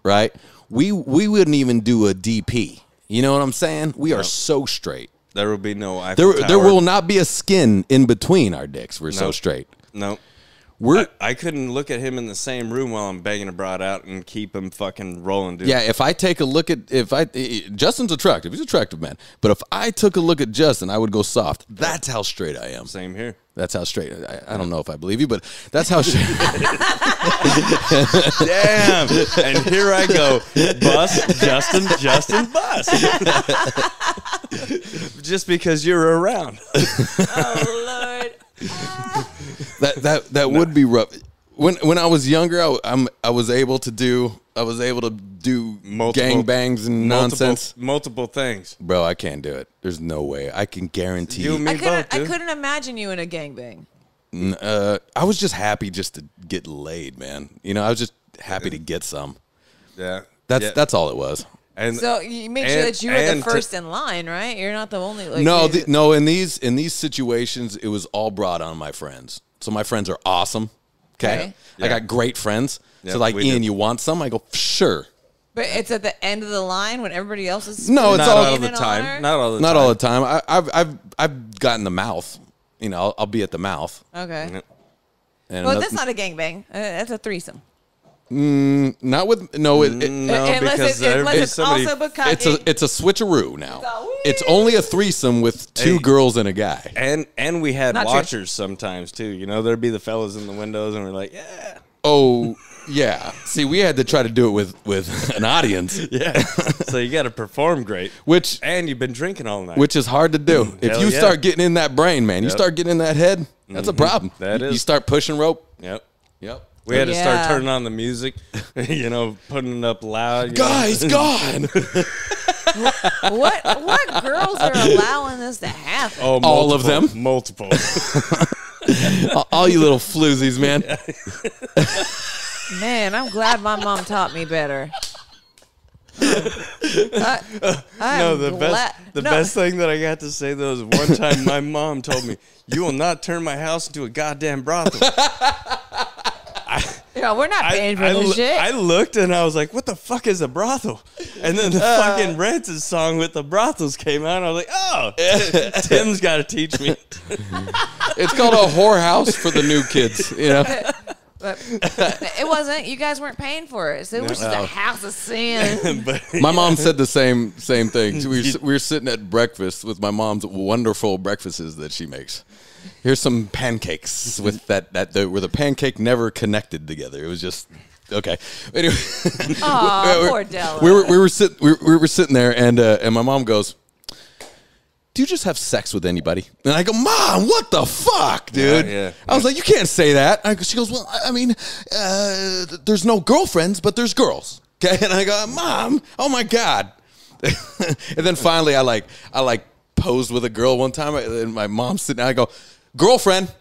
right? We wouldn't even do a DP. You know what I'm saying? We are so straight. There will be no Eiffel There Tower. will not be a skin in between our dicks. We're so Nope. straight. Nope. I couldn't look at him in the same room while I'm banging a broad out and keep him fucking rolling, dude. Yeah, if I take a look at Justin's attractive. He's an attractive man. But if I took a look at Justin, I would go soft. That's how straight I am. Same here. That's how straight. I don't know if I believe you, but that's how straight. Damn. And here I go. Bust, Justin, bust. Just because you're around. Oh, Lord. That would be rough. When I was younger, I was able to do gangbangs and nonsense. Multiple things. Bro, I can't do it. There's no way. I can guarantee You and me both, I dude. couldn't imagine you in a gangbang. I was just happy just to get laid, man. You know, I was just happy to get some. Yeah. That's all it was. And So you make sure that you were the first in line, right? You're not the only. Like, No. In these situations, it was all brought on my friends. So my friends are awesome. Okay, Yeah. I got great friends. Yeah, So like, we Ian, do. you want some? I go, sure. But it's at the end of the line when everybody else is. No, it's not all all the time. Not all the time. Not all the time. I've gotten the mouth. You know, I'll be at the mouth. Okay. And Well, that's not a gangbang. That's a threesome. not with No, unless because unless it's somebody. also because it's a switcheroo now. a- It's only a threesome with two girls and a guy. And we had Not true. watchers sometimes too. You know, there'd be the fellas in the windows, and we're like, yeah, Oh yeah. See, we had to try to do it with an audience, yeah. So you got to perform great, which and you've been drinking all night. is hard to do. If Hell you yeah. start getting in that brain, man, you Yep. start getting in that head. That's a problem. That You is. start pushing rope. Yep. Yep. We had to Yeah. start turning on the music, you know, putting it up loud. you Guys, know. God. what girls are allowing this to happen? Oh, All of them? multiple. All you little floozies, man. Man, I'm glad my mom taught me better. No, the best thing that I got to say though is one time my mom told me, "You will not turn my house into a goddamn brothel." Yeah, we're not paying for this shit. I looked and I was like, "What the fuck is a brothel?" And then the fucking Rant's song with the brothels came out. And I was like, "Oh, Tim's got to teach me." It's called a whorehouse for the new kids, you know. But it wasn't. You guys weren't paying for it. So it was just a house of sin. But My mom said the same thing. We were sitting at breakfast with my mom's wonderful breakfasts that she makes. Here's some pancakes with where the pancake never connected together. It was just okay. Anyway, Aw, poor Della. we were sitting there, and my mom goes, "Do you just have sex with anybody?" And I go, "Mom, what the fuck, dude?" Yeah. I was like, "You can't say that." She goes, "Well, I mean, there's no girlfriends, but there's girls." Okay, and I go, "Mom, oh my God." And then finally, I posed with a girl one time, and my mom's sitting there. I go, girlfriend,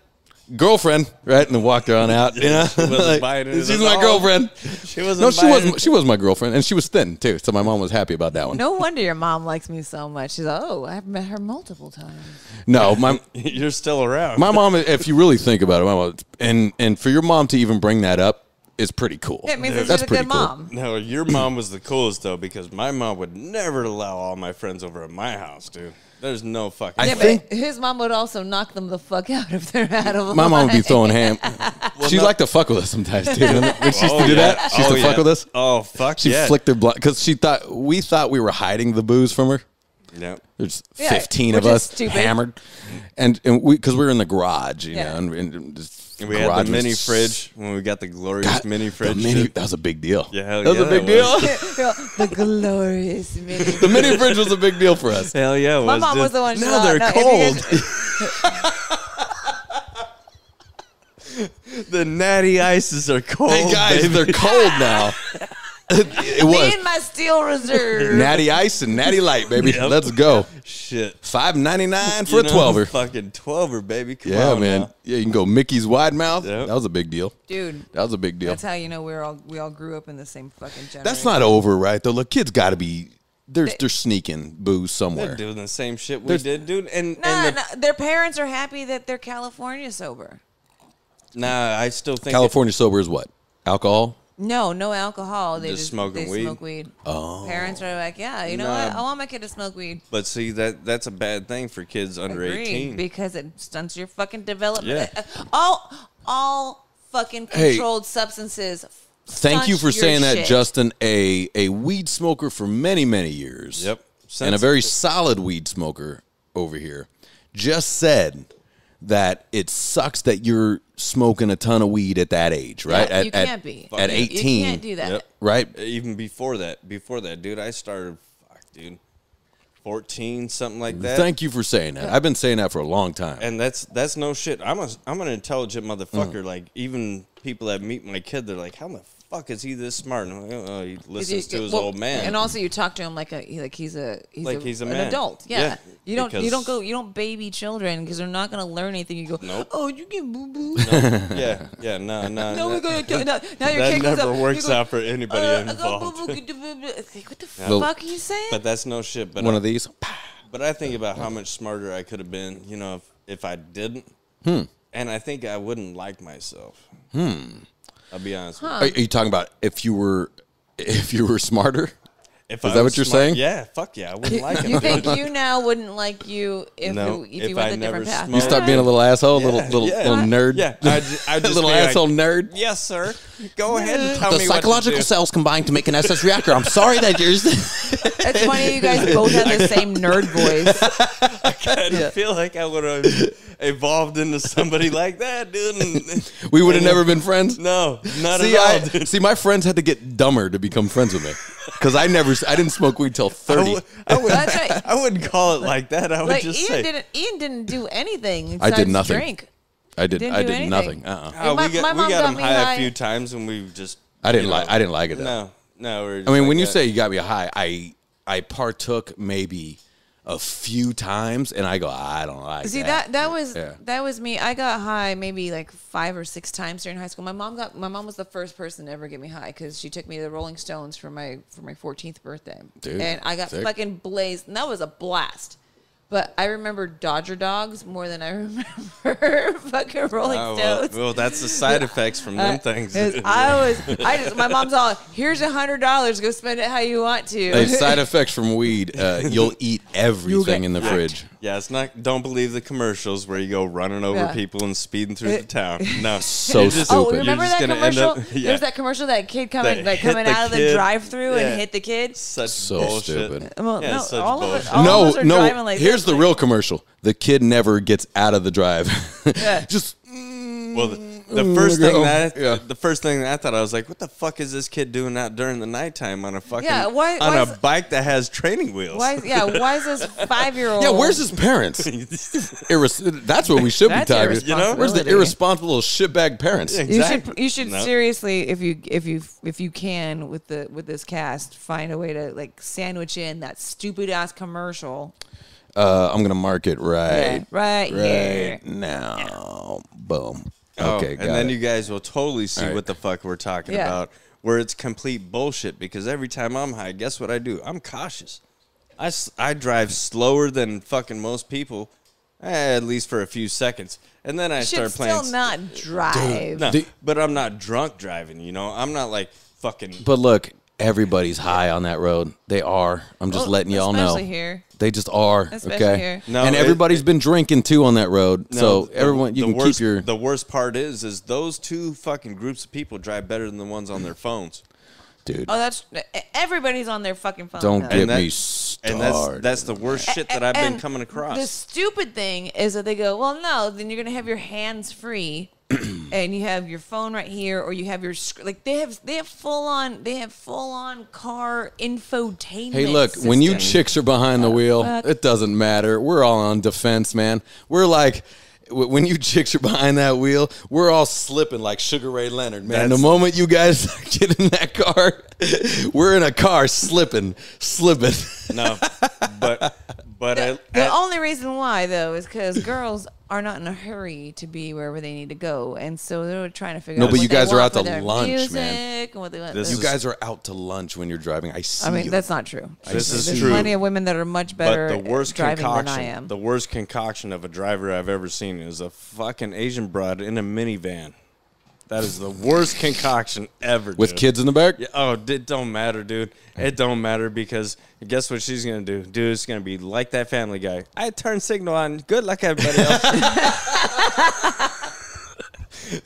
right? And then walked her on out. You know, She wasn't buying it she's at my all. girlfriend. she wasn't. No, she buying wasn't. She was my girlfriend, and she was thin too. So my mom was happy about that one. No wonder your mom likes me so much. She's like, oh, I've met her multiple times. No, You're still around. my mom. If you really think about it, my mom, and for your mom to even bring that up is pretty cool. It means that That's she's a pretty good cool. mom. No, your mom was the coolest though, because my mom would never allow all my friends over at my house, dude. There's no fucking. Yeah, think- but his mom would also knock them the fuck out if they're out of My mom would be line. throwing ham. She no- liked to fuck with us sometimes too. When she used to do that, she used to fuck with us. Oh fuck She yeah. flicked her blood because we thought we were hiding the booze from her. Yeah. There's Yeah, 15 we're of us just stupid. hammered, and we because we were in the garage, you Yeah. know, and just And we had garage the was- mini fridge when we got the glorious God, mini the fridge. mini- dude. that was a big deal. Yeah, hell that was yeah, a big that deal. was. The glorious mini. The mini fridge was a big deal for us. Hell yeah, it My was, mom dude. was the one. she No, thought, they're no, if you cold. guys- The natty ices are cold. Hey guys, baby. they're cold now. It Me was and my steel reserve. Natty Ice and Natty Light, baby. Yep. Let's go. Shit. $5.99 for You a know, 12er. Fucking 12er, baby. Come Yeah, on, man. now. Yeah, you can go Mickey's Wide Mouth. Yep. That was a big deal. Dude, That was a big deal. that's how you know we all grew up in the same fucking generation. That's not over, right? Though, look, kids got to be. They're sneaking booze They're somewhere. doing the same shit we There's- did, dude. And No, their parents are happy that they're California sober. nah, I still think California sober is what? Alcohol? No alcohol. They Just just smoking they weed? smoke weed. Oh. Parents are like, yeah, you know Nah. what? I want my kid to smoke weed. But see, that's a bad thing for kids under Agreed, 18. because it stunts your fucking development. Yeah. All fucking controlled substances. Thank you for saying that, shit. Justin. A weed smoker for many, many years. Yep. And a very solid weed smoker over here just said that it sucks that you're smoking a ton of weed at that age, right? Yeah, you can't be. At 18. You can't do that. Yep. Right? Even before that, dude, I started, 14, something like that. Thank you for saying that. I've been saying that for a long time. And that's no shit. I'm an intelligent motherfucker. Like, even people that meet my kid, they're like, how the fuck is he this smart? And I'm like, oh, he listens to his old man. And also, you talk to him like he's an man. adult. Yeah. You don't baby children because they're not gonna learn anything. You go, nope. Oh, you get boo boo. No. Yeah, no. No, we're gonna do now. Your That kid goes never up, works out for anybody I got involved. boo-boo, what the fuck are you saying? But that's no shit. But One of these. But I think about how much smarter I could have been, if I didn't. And I think I wouldn't like myself. I'll be honest with you. Are you talking about if you were smarter? Is that what you're saying? Yeah, fuck yeah, I wouldn't like him. You think you now wouldn't like you if you went a different path? You stop being a little asshole, little nerd. Yeah, I just little asshole nerd. Yes, sir. Go ahead and tell The me psychological what to do. cells combine to make an SS reactor. I'm sorry that yours. It's funny you guys both have the same nerd voice. I kind of feel like I would have evolved into somebody like that, dude. We would have never been friends. No, not at all, dude. See, my friends had to get dumber to become friends with me because I didn't smoke weed till 30. That's right. I wouldn't call it like that. I would Like just Ian say. didn't do anything. I did besides nothing. Drink. I did Didn't do nothing. anything. Oh, My we mom got got him me high high. a few times, and we just. I didn't like it though. No. I mean, when you say you got me high, I partook maybe a few times, and I go, I don't like. See that that was me. I got high maybe like 5 or 6 times during high school. My mom was the first person to ever get me high because she took me to the Rolling Stones for my 14th birthday, Dude, and I got sick. fucking blazed, and that was a blast. But I remember Dodger Dogs more than I remember fucking Rolling Stones. Well, that's the side effects from them things. My mom's all, here's $100, go spend it how you want to. Hey, side effects from weed, you'll eat everything in the fridge. Yeah, it's not. Don't believe the commercials where you go running over people and speeding through the town. No, So stupid. Oh, remember just that gonna end commercial? up- yeah. There's that commercial, that kid coming That hit the out of the kid. drive-through Yeah. and hit the kid. Such So bullshit. stupid. Well, Yeah, no, such all of bullshit. us are driving like Here's this, the real commercial. The kid never gets out of the drive. Yeah. Just Well, the first thing go. that Yeah. the first thing that I thought, I was like, what the fuck is this kid doing out during the nighttime on a fucking why on is- a bike that has training wheels? why is this 5-year-old? yeah, where's his parents? That's what we should be That's talking. You know? Where's the irresponsibility. irresponsible little shitbag parents? Yeah. You should No. seriously, if you can with this cast, find a way to like sandwich in that stupid ass commercial. I'm gonna mark it right here. now. Boom. Oh, Okay, and got then it. you guys will totally see All right. what the fuck we're talking Yeah. about. Where it's complete bullshit, because every time I'm high, guess what I do? I'm cautious. I drive slower than fucking most people, at least for a few seconds, and then I You start should playing. still not drive. No, Do- but I'm not drunk driving. I'm not like fucking. But look, everybody's high on that road. They are. I'm just letting y'all know. Especially here. They just are. Especially okay. here. No, and everybody's been drinking too on that road. No, so the- everyone, you the can worst, keep your. The worst part is those two fucking groups of people drive better than the ones on their phones. Dude, Oh, that's everybody's on their fucking phone. don't now. get And that- me And started. that's the worst shit that I've been And coming across. The stupid thing is that they go, well, no, then you're gonna have your hands free, and you have your phone right here, or you have your like they have full on car infotainment. Hey, look, when you system. chicks are behind the wheel, it doesn't matter. We're all on defense, man. We're like, when you chicks are behind that wheel, we're all slipping like Sugar Ray Leonard, man. The moment you guys get in that car, we're in a car slipping. No, but The only reason why, though, is because girls are not in a hurry to be wherever they need to go, and so they're trying to figure No, out but what you they guys are want out for to their lunch, music man. And what they want. This You is- guys are out to lunch when you're driving. I see I mean, you. that's not true. This is There's true. plenty of women that are much better But the worst at driving concoction, than I am. the worst concoction of a driver I've ever seen is a fucking Asian broad in a minivan. That is the worst concoction ever. With dude. kids in the back? Yeah, oh, it don't matter, dude. It don't matter, because guess what she's gonna do? Dude, it's gonna be like that Family Guy. I turn signal on. Good luck, everybody else.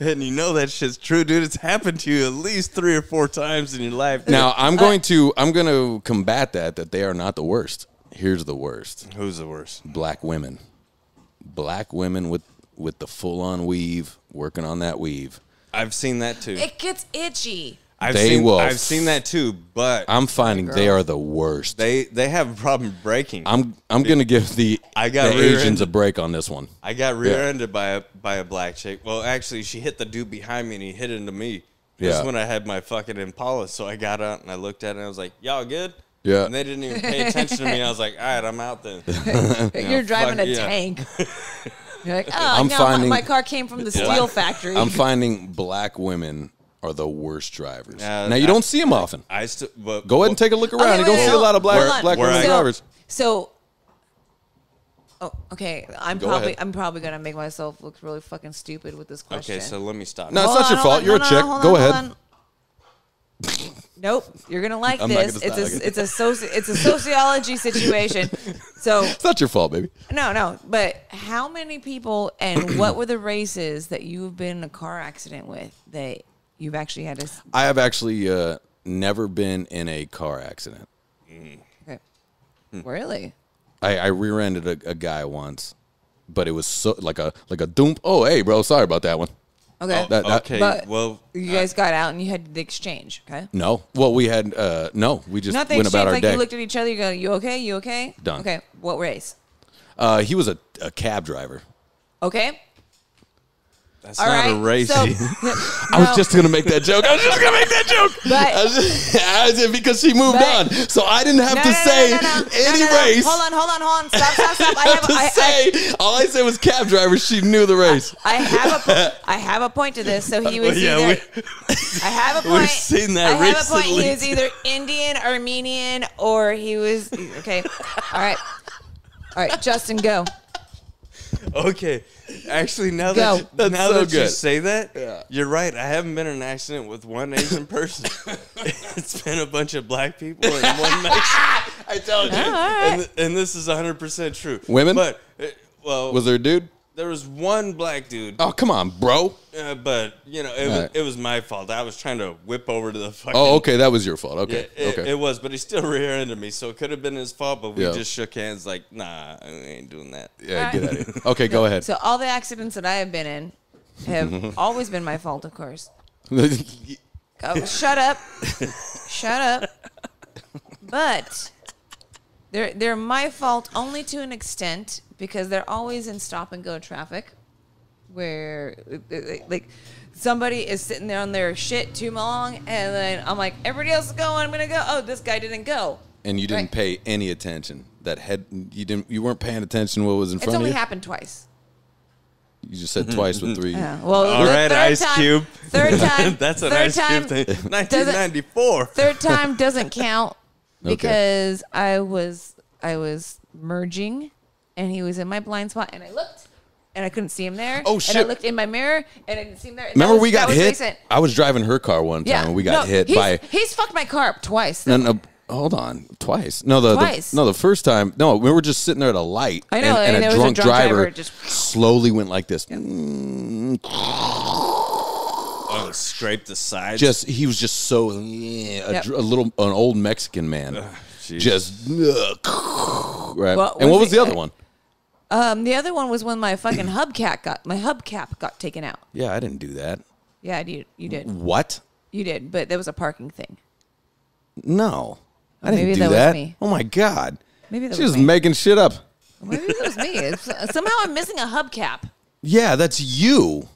And you know that shit's true, dude. It's happened to you at least 3 or 4 times in your life. Dude. Now I'm going to combat that they are not the worst. Here's the worst. Who's the worst? Black women. Black women with the full on weave, working on that weave. I've seen that too. It gets itchy. I've seen that too, but I'm finding they are the worst. They have a problem breaking. I'm gonna give the Asians a break on this one. I got rear-ended by a black chick. Well, actually, she hit the dude behind me and he hit into me. This is when I had my fucking Impala, so I got out and I looked at it and I was like, "Y'all good?" Yeah. And they didn't even pay attention to me. I was like, "All right, I'm out then." You're driving a tank. You're like, oh, my car came from the steel factory. I'm finding black women are the worst drivers. Now you don't see them often. Go ahead and take a look around. You don't see a lot of black women drivers. So, okay. I'm probably gonna make myself look really fucking stupid with this question. Okay, so let me stop. No, it's not your fault. You're a chick. Go ahead. Nope, you're gonna like this. It's a sociology situation. So it's not your fault, baby. No. But how many people and what were the races that you've been in a car accident with that you've actually had to? I have actually never been in a car accident. Okay. Really? I rear-ended a guy once, but it was so like a doom. Oh, hey, bro, sorry about that one. Okay. Okay. But well, you guys got out and you had the exchange. Okay. No. Well, we had we just Not the went exchange, about our like day. you looked at each other. You go, you okay? You okay? Done. Okay. What race? He was a cab driver. Okay. that's not a race. So, I was just gonna make that joke. But because she moved on, so I didn't have to say any race. Hold on. Stop. All I said was cab driver. She knew the race. I have a point to this. So he was I have a point. We've seen that I have a point. recently. He was either Indian, Armenian, or he was okay. All right. Justin, go. Okay. Actually, now Go. that you say that, you're right. I haven't been in an accident with one Asian person. It's been a bunch of black people and one Mexican. I told you. Right. And this is 100% true. Women? But, well. Was there a dude? There was one black dude. Oh, come on, bro. But, it was my fault. I was trying to whip over to the fucking... Oh, okay, that was your fault. Okay, Yeah, okay. It was, but he still rear-ended me, so it could have been his fault, but we just shook hands like, nah, I ain't doing that. Yeah, get out of here. Okay, go ahead. So all the accidents that I have been in have always been my fault, of course. Oh, shut up. Shut up. But they're my fault only to an extent because they're always in stop-and-go traffic where, like, somebody is sitting there on their shit too long, and then I'm like, everybody else is going, I'm going to go. Oh, this guy didn't go. And you didn't pay any attention. You weren't paying attention what was in front of you? It's only happened twice. You just said twice with 3. Yeah. Well, all right, Ice Cube. Third time. That's an Ice Cube thing. 1994. Third time doesn't count because I was merging, and he was in my blind spot, and I looked, and I couldn't see him there. Oh, shit. And I looked in my mirror, and I didn't see him there. Remember we got hit? Recent. I was driving her car one time, and we got hit by... He's fucked my car up twice. No, hold on. Twice. No, Twice. the first time. No, we were just sitting there at a light. I know, and there a was drunk driver just slowly went like this. Oh, scrape the sides. He was just so an old Mexican man. Just right. Well, and what was the other one? The other one was when my fucking hubcap got taken out. Yeah, I didn't do that. Yeah, you did. What? You did, but there was a parking thing. No, I didn't Maybe do that that. was me. Oh my god. Maybe that she was was me. making shit up. Maybe that was me. Somehow I'm missing a hubcap. Yeah, that's you.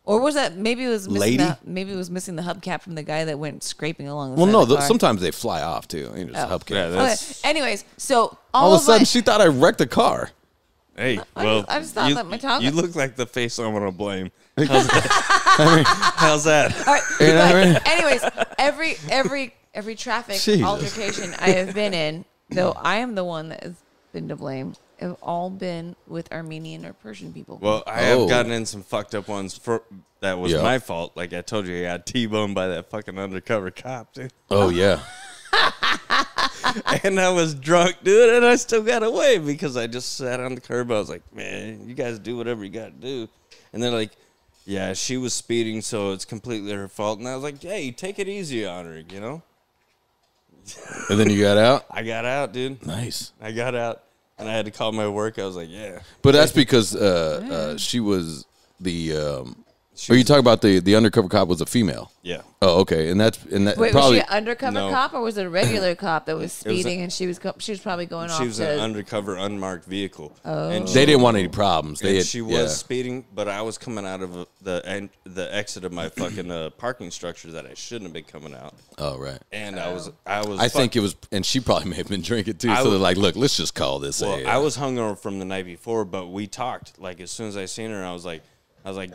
Or was that maybe it was missing Lady? maybe it was missing the hubcap from the guy that went scraping along the Well, side no, of the car. sometimes they fly off too. You just hubcap. Yeah, Okay. Anyways, so all of a sudden my, she thought I wrecked a car. Hey, I just thought that my talking. You look like the face I want to blame. How's that? How's that? All right, You know what I mean? anyways, every traffic Jesus. altercation I have been in, though I am the one that has been to blame, have all been with Armenian or Persian people. Well, I have gotten in some fucked up ones that was my fault. Like I told you, I got T-boned by that fucking undercover cop, dude. Oh yeah. And I was drunk, dude, and I still got away because I just sat on the curb. I was like, man, you guys do whatever you got to do. And they're like, Yeah, she was speeding, so it's completely her fault. And I was like, hey, take it easy on her, you know? And then you got out? I got out, dude. Nice. I got out, and I had to call my work. I was like, yeah. But that's because she was the... Are you talking about the undercover cop was a female? Yeah. Oh, okay. And that Wait, probably... was she an undercover No. cop or was it a regular cop that was speeding and she was probably going off? She was an undercover, unmarked vehicle. Oh. And They didn't want any problems. she was speeding, but I was coming out of the exit of my fucking parking structure that I shouldn't have been coming out. Oh, right. And I think it was... And she probably may have been drinking, too. So they're like, look, let's just call this I was hungover from the night before, but we talked. Like, as soon as I seen her, I was like,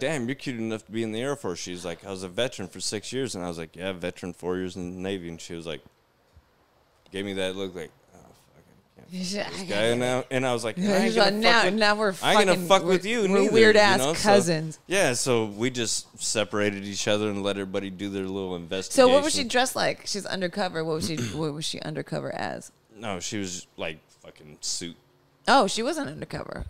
damn, you're cute enough to be in the Air Force. She's like, I was a veteran for 6 years. And I was like, yeah, veteran, 4 years in the Navy. And she was like, gave me that look like, oh, fuck, I can't fuck this guy. And I was like, now we're fucking, I ain't gonna fuck with you. We're neither, weird-ass cousins. So we just separated each other and let everybody do their little investigation. So what was she dressed like? She's undercover. What was she undercover as? No, she was like fucking suit. Oh, she wasn't undercover.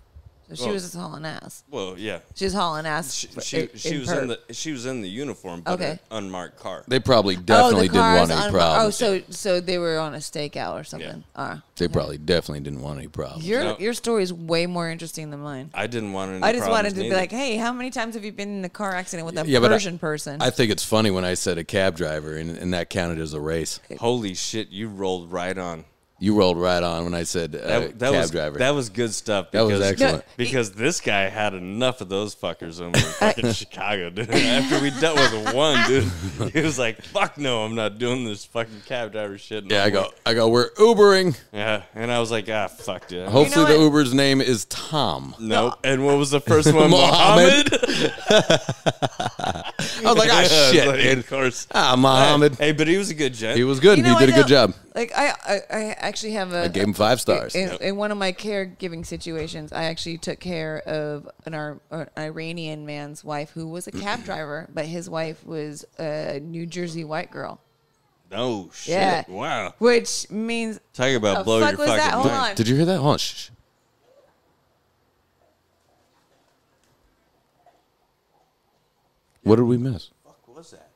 So she was just hauling ass. Well, yeah. She was hauling ass. She was in the uniform, but an unmarked car. They probably definitely didn't want any problems. Oh, so they were on a stakeout or something. Yeah. They probably definitely didn't want any problems. Your story is way more interesting than mine. I didn't want any. I just wanted to neither. be like, hey, how many times have you been in a car accident with a Persian person? I think it's funny when I said a cab driver, and that counted as a race. Holy shit, you rolled right on. You rolled right on when I said cab driver. That was good stuff. That was excellent. Because this guy had enough of those fuckers when we were fucking Chicago, dude. After we dealt with one, dude, he was like, fuck no, I'm not doing this fucking cab driver shit. No more. I go, we're Ubering. Yeah, and I was like, fuck, dude. Hopefully the Uber's name is Tom. Nope. And what was the first one? Mohammed? I was like, shit, like, dude. Of course. Mohammed. Hey, but he was a good gent. He was good. He did a good job. Like I actually have I gave him 5 stars. In one of my caregiving situations, I actually took care of an Iranian man's wife who was a cab driver, but his wife was a New Jersey white girl. No shit. Yeah. Wow. Which means talk about blow your fucking that? Hold mind. on. Did you hear that? Hold on. Shh. What did we miss? What the fuck was that?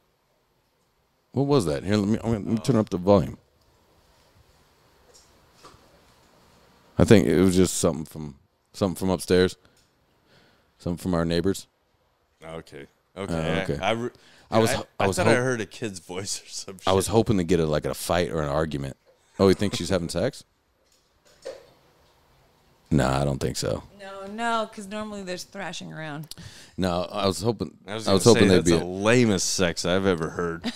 What was that? Here, let me turn up the volume. I think it was just something from upstairs. Something from our neighbors. Okay. Okay. I thought I heard a kid's voice or some shit. I was hoping to get a fight or an argument. Oh, you think she's having sex? Nah, I don't think so. No, because normally there's thrashing around. No, I was hoping. I was hoping they'd be the lamest sex I've ever heard.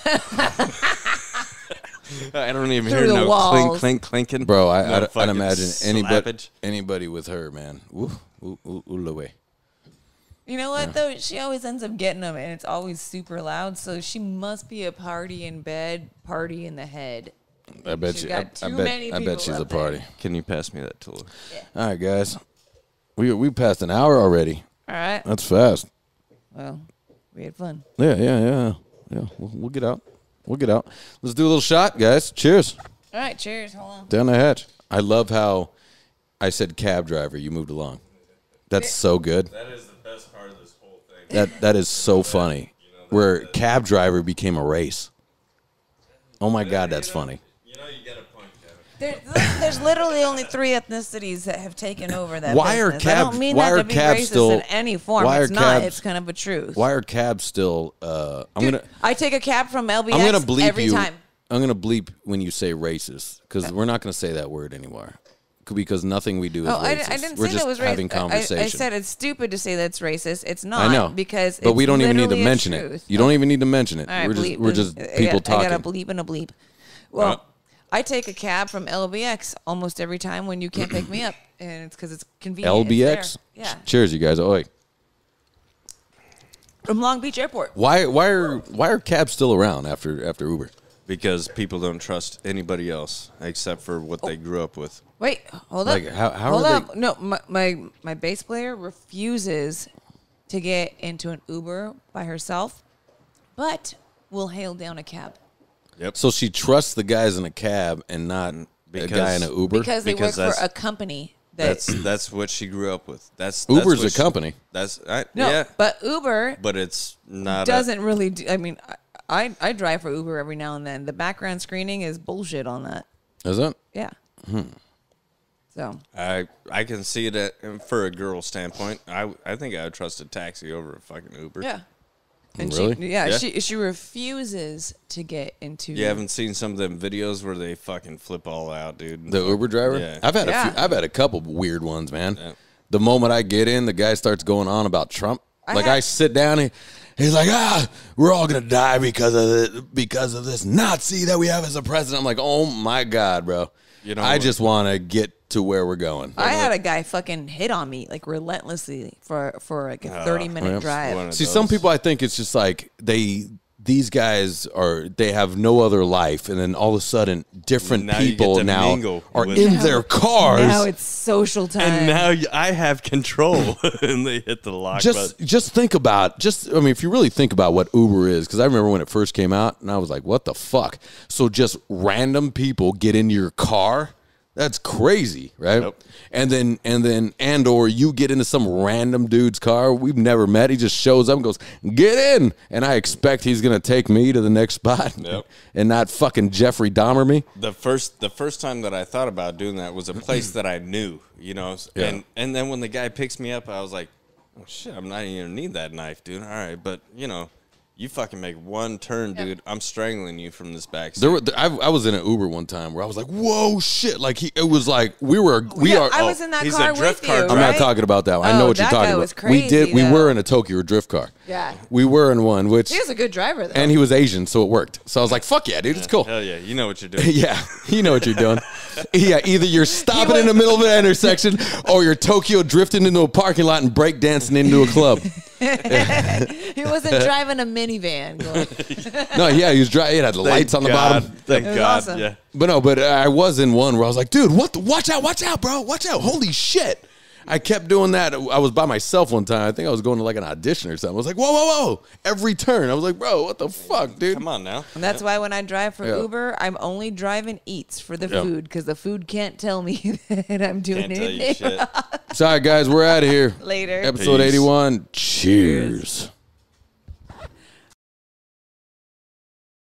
I don't even hear no walls. clink clinking. Bro, No I'd imagine slappage. anybody with her, man. Ooh, You know what though? She always ends up getting them, and it's always super loud. So she must be a party in bed, party in the head. I bet she's a party. Can you pass me that tool? Yeah. All right, guys. We passed an hour already. All right. That's fast. Well, we had fun. Yeah. We'll get out. Let's do a little shot, guys. Cheers. All right, cheers. Hold on. Down the hatch. I love how I said cab driver. You moved along. That's so good. That is the best part of this whole thing. That is so funny. Where cab driver became a race. Oh my God, that's funny. You get a point, Kevin. There's literally only 3 ethnicities that have taken over that Why are business. I don't mean that to be racist in any form. It's not. It's kind of a truth. Why are cabs still? I take a cab from LBX I'm gonna bleep every time. I'm gonna bleep when you say racist because we're not gonna say that word anymore. Because nothing we do is racist. I didn't we're say just that was racist. having conversation. I said it's stupid to say that's racist. It's not. I know because but it's we don't even need to literally mention a it. truth. You don't even need to mention it. All right, we're just people talking. I got a bleep and a bleep. Well, I take a cab from LBX almost every time when you can't pick me up, and it's because it's convenient. LBX. Yeah. Cheers, you guys. Oi. From Long Beach Airport. Why are cabs still around after Uber? Because people don't trust anybody else except for what they grew up with. Wait, hold Like, up. how hold are up. No, my bass player refuses to get into an Uber by herself, but will hail down a cab. Yep. So she trusts the guys in a cab and not a guy in an Uber? Because they Because work for that's- a company That's what she grew up with. Uber's a company. But Uber, but it's not. Doesn't really. I mean, I drive for Uber every now and then. The background screening is bullshit on that. Is it? Yeah. So I can see it for a girl standpoint. I think I would trust a taxi over a fucking Uber. Yeah. And really? she refuses to get into. You haven't seen some of them videos where they fucking flip all out, dude. The Uber driver? Yeah. I've had a couple weird ones, man. Yeah. The moment I get in, the guy starts going on about Trump. I sit down and he's like, we're all gonna die because of this Nazi that we have as a president. I'm like, oh my God, bro. I just want to get to where we're going. I had a guy fucking hit on me like relentlessly for like a 30-minute drive. See, some people, I think it's just like these guys they have no other life, and then all of a sudden different people now are in their cars. Now it's social time, and now I have control, and they hit the lock button. Just think about if you really think about what Uber is, because I remember when it first came out, and I was like, what the fuck? So just random people get into your car. That's crazy, right? Yep. And or you get into some random dude's car we've never met. He just shows up and goes, "Get in," and I expect he's gonna take me to the next spot, and not fucking Jeffrey Dahmer me. The first time that I thought about doing that was a place that I knew, and then when the guy picks me up, I was like, "Oh shit, I'm not even gonna need that knife, dude." All right, but you fucking make one turn, dude. I'm strangling you from this back seat. I was in an Uber one time where I was like, "Whoa, shit!" Like it was like we are. I was in that he's car a drift with car. you. I'm not talking about that one. I know what you're talking about. Was crazy, We were in a Tokyo drift car. Yeah. We were in one, which he was a good driver though, and he was Asian, so it worked. So I was like, "Fuck yeah, dude, it's cool." Hell yeah, you know what you're doing. Yeah, you know what you're doing. Yeah, either you're stopping in the middle of an intersection, or you're Tokyo drifting into a parking lot and break dancing into a club. He wasn't driving a minivan. No, yeah, he was driving. It had the lights on the bottom. Thank God. Awesome. Yeah. But I was in one where I was like, dude, what? Watch out, bro. Watch out. Holy shit. I kept doing that. I was by myself one time. I think I was going to like an audition or something. I was like, whoa. Every turn. I was like, bro, what the fuck, dude? Come on now. And that's why when I drive for Uber, I'm only driving eats for the food, because the food can't tell me that I'm doing Can't tell you anything. shit. Sorry, guys. We're out of here. Later. Episode Peace. 81. Cheers.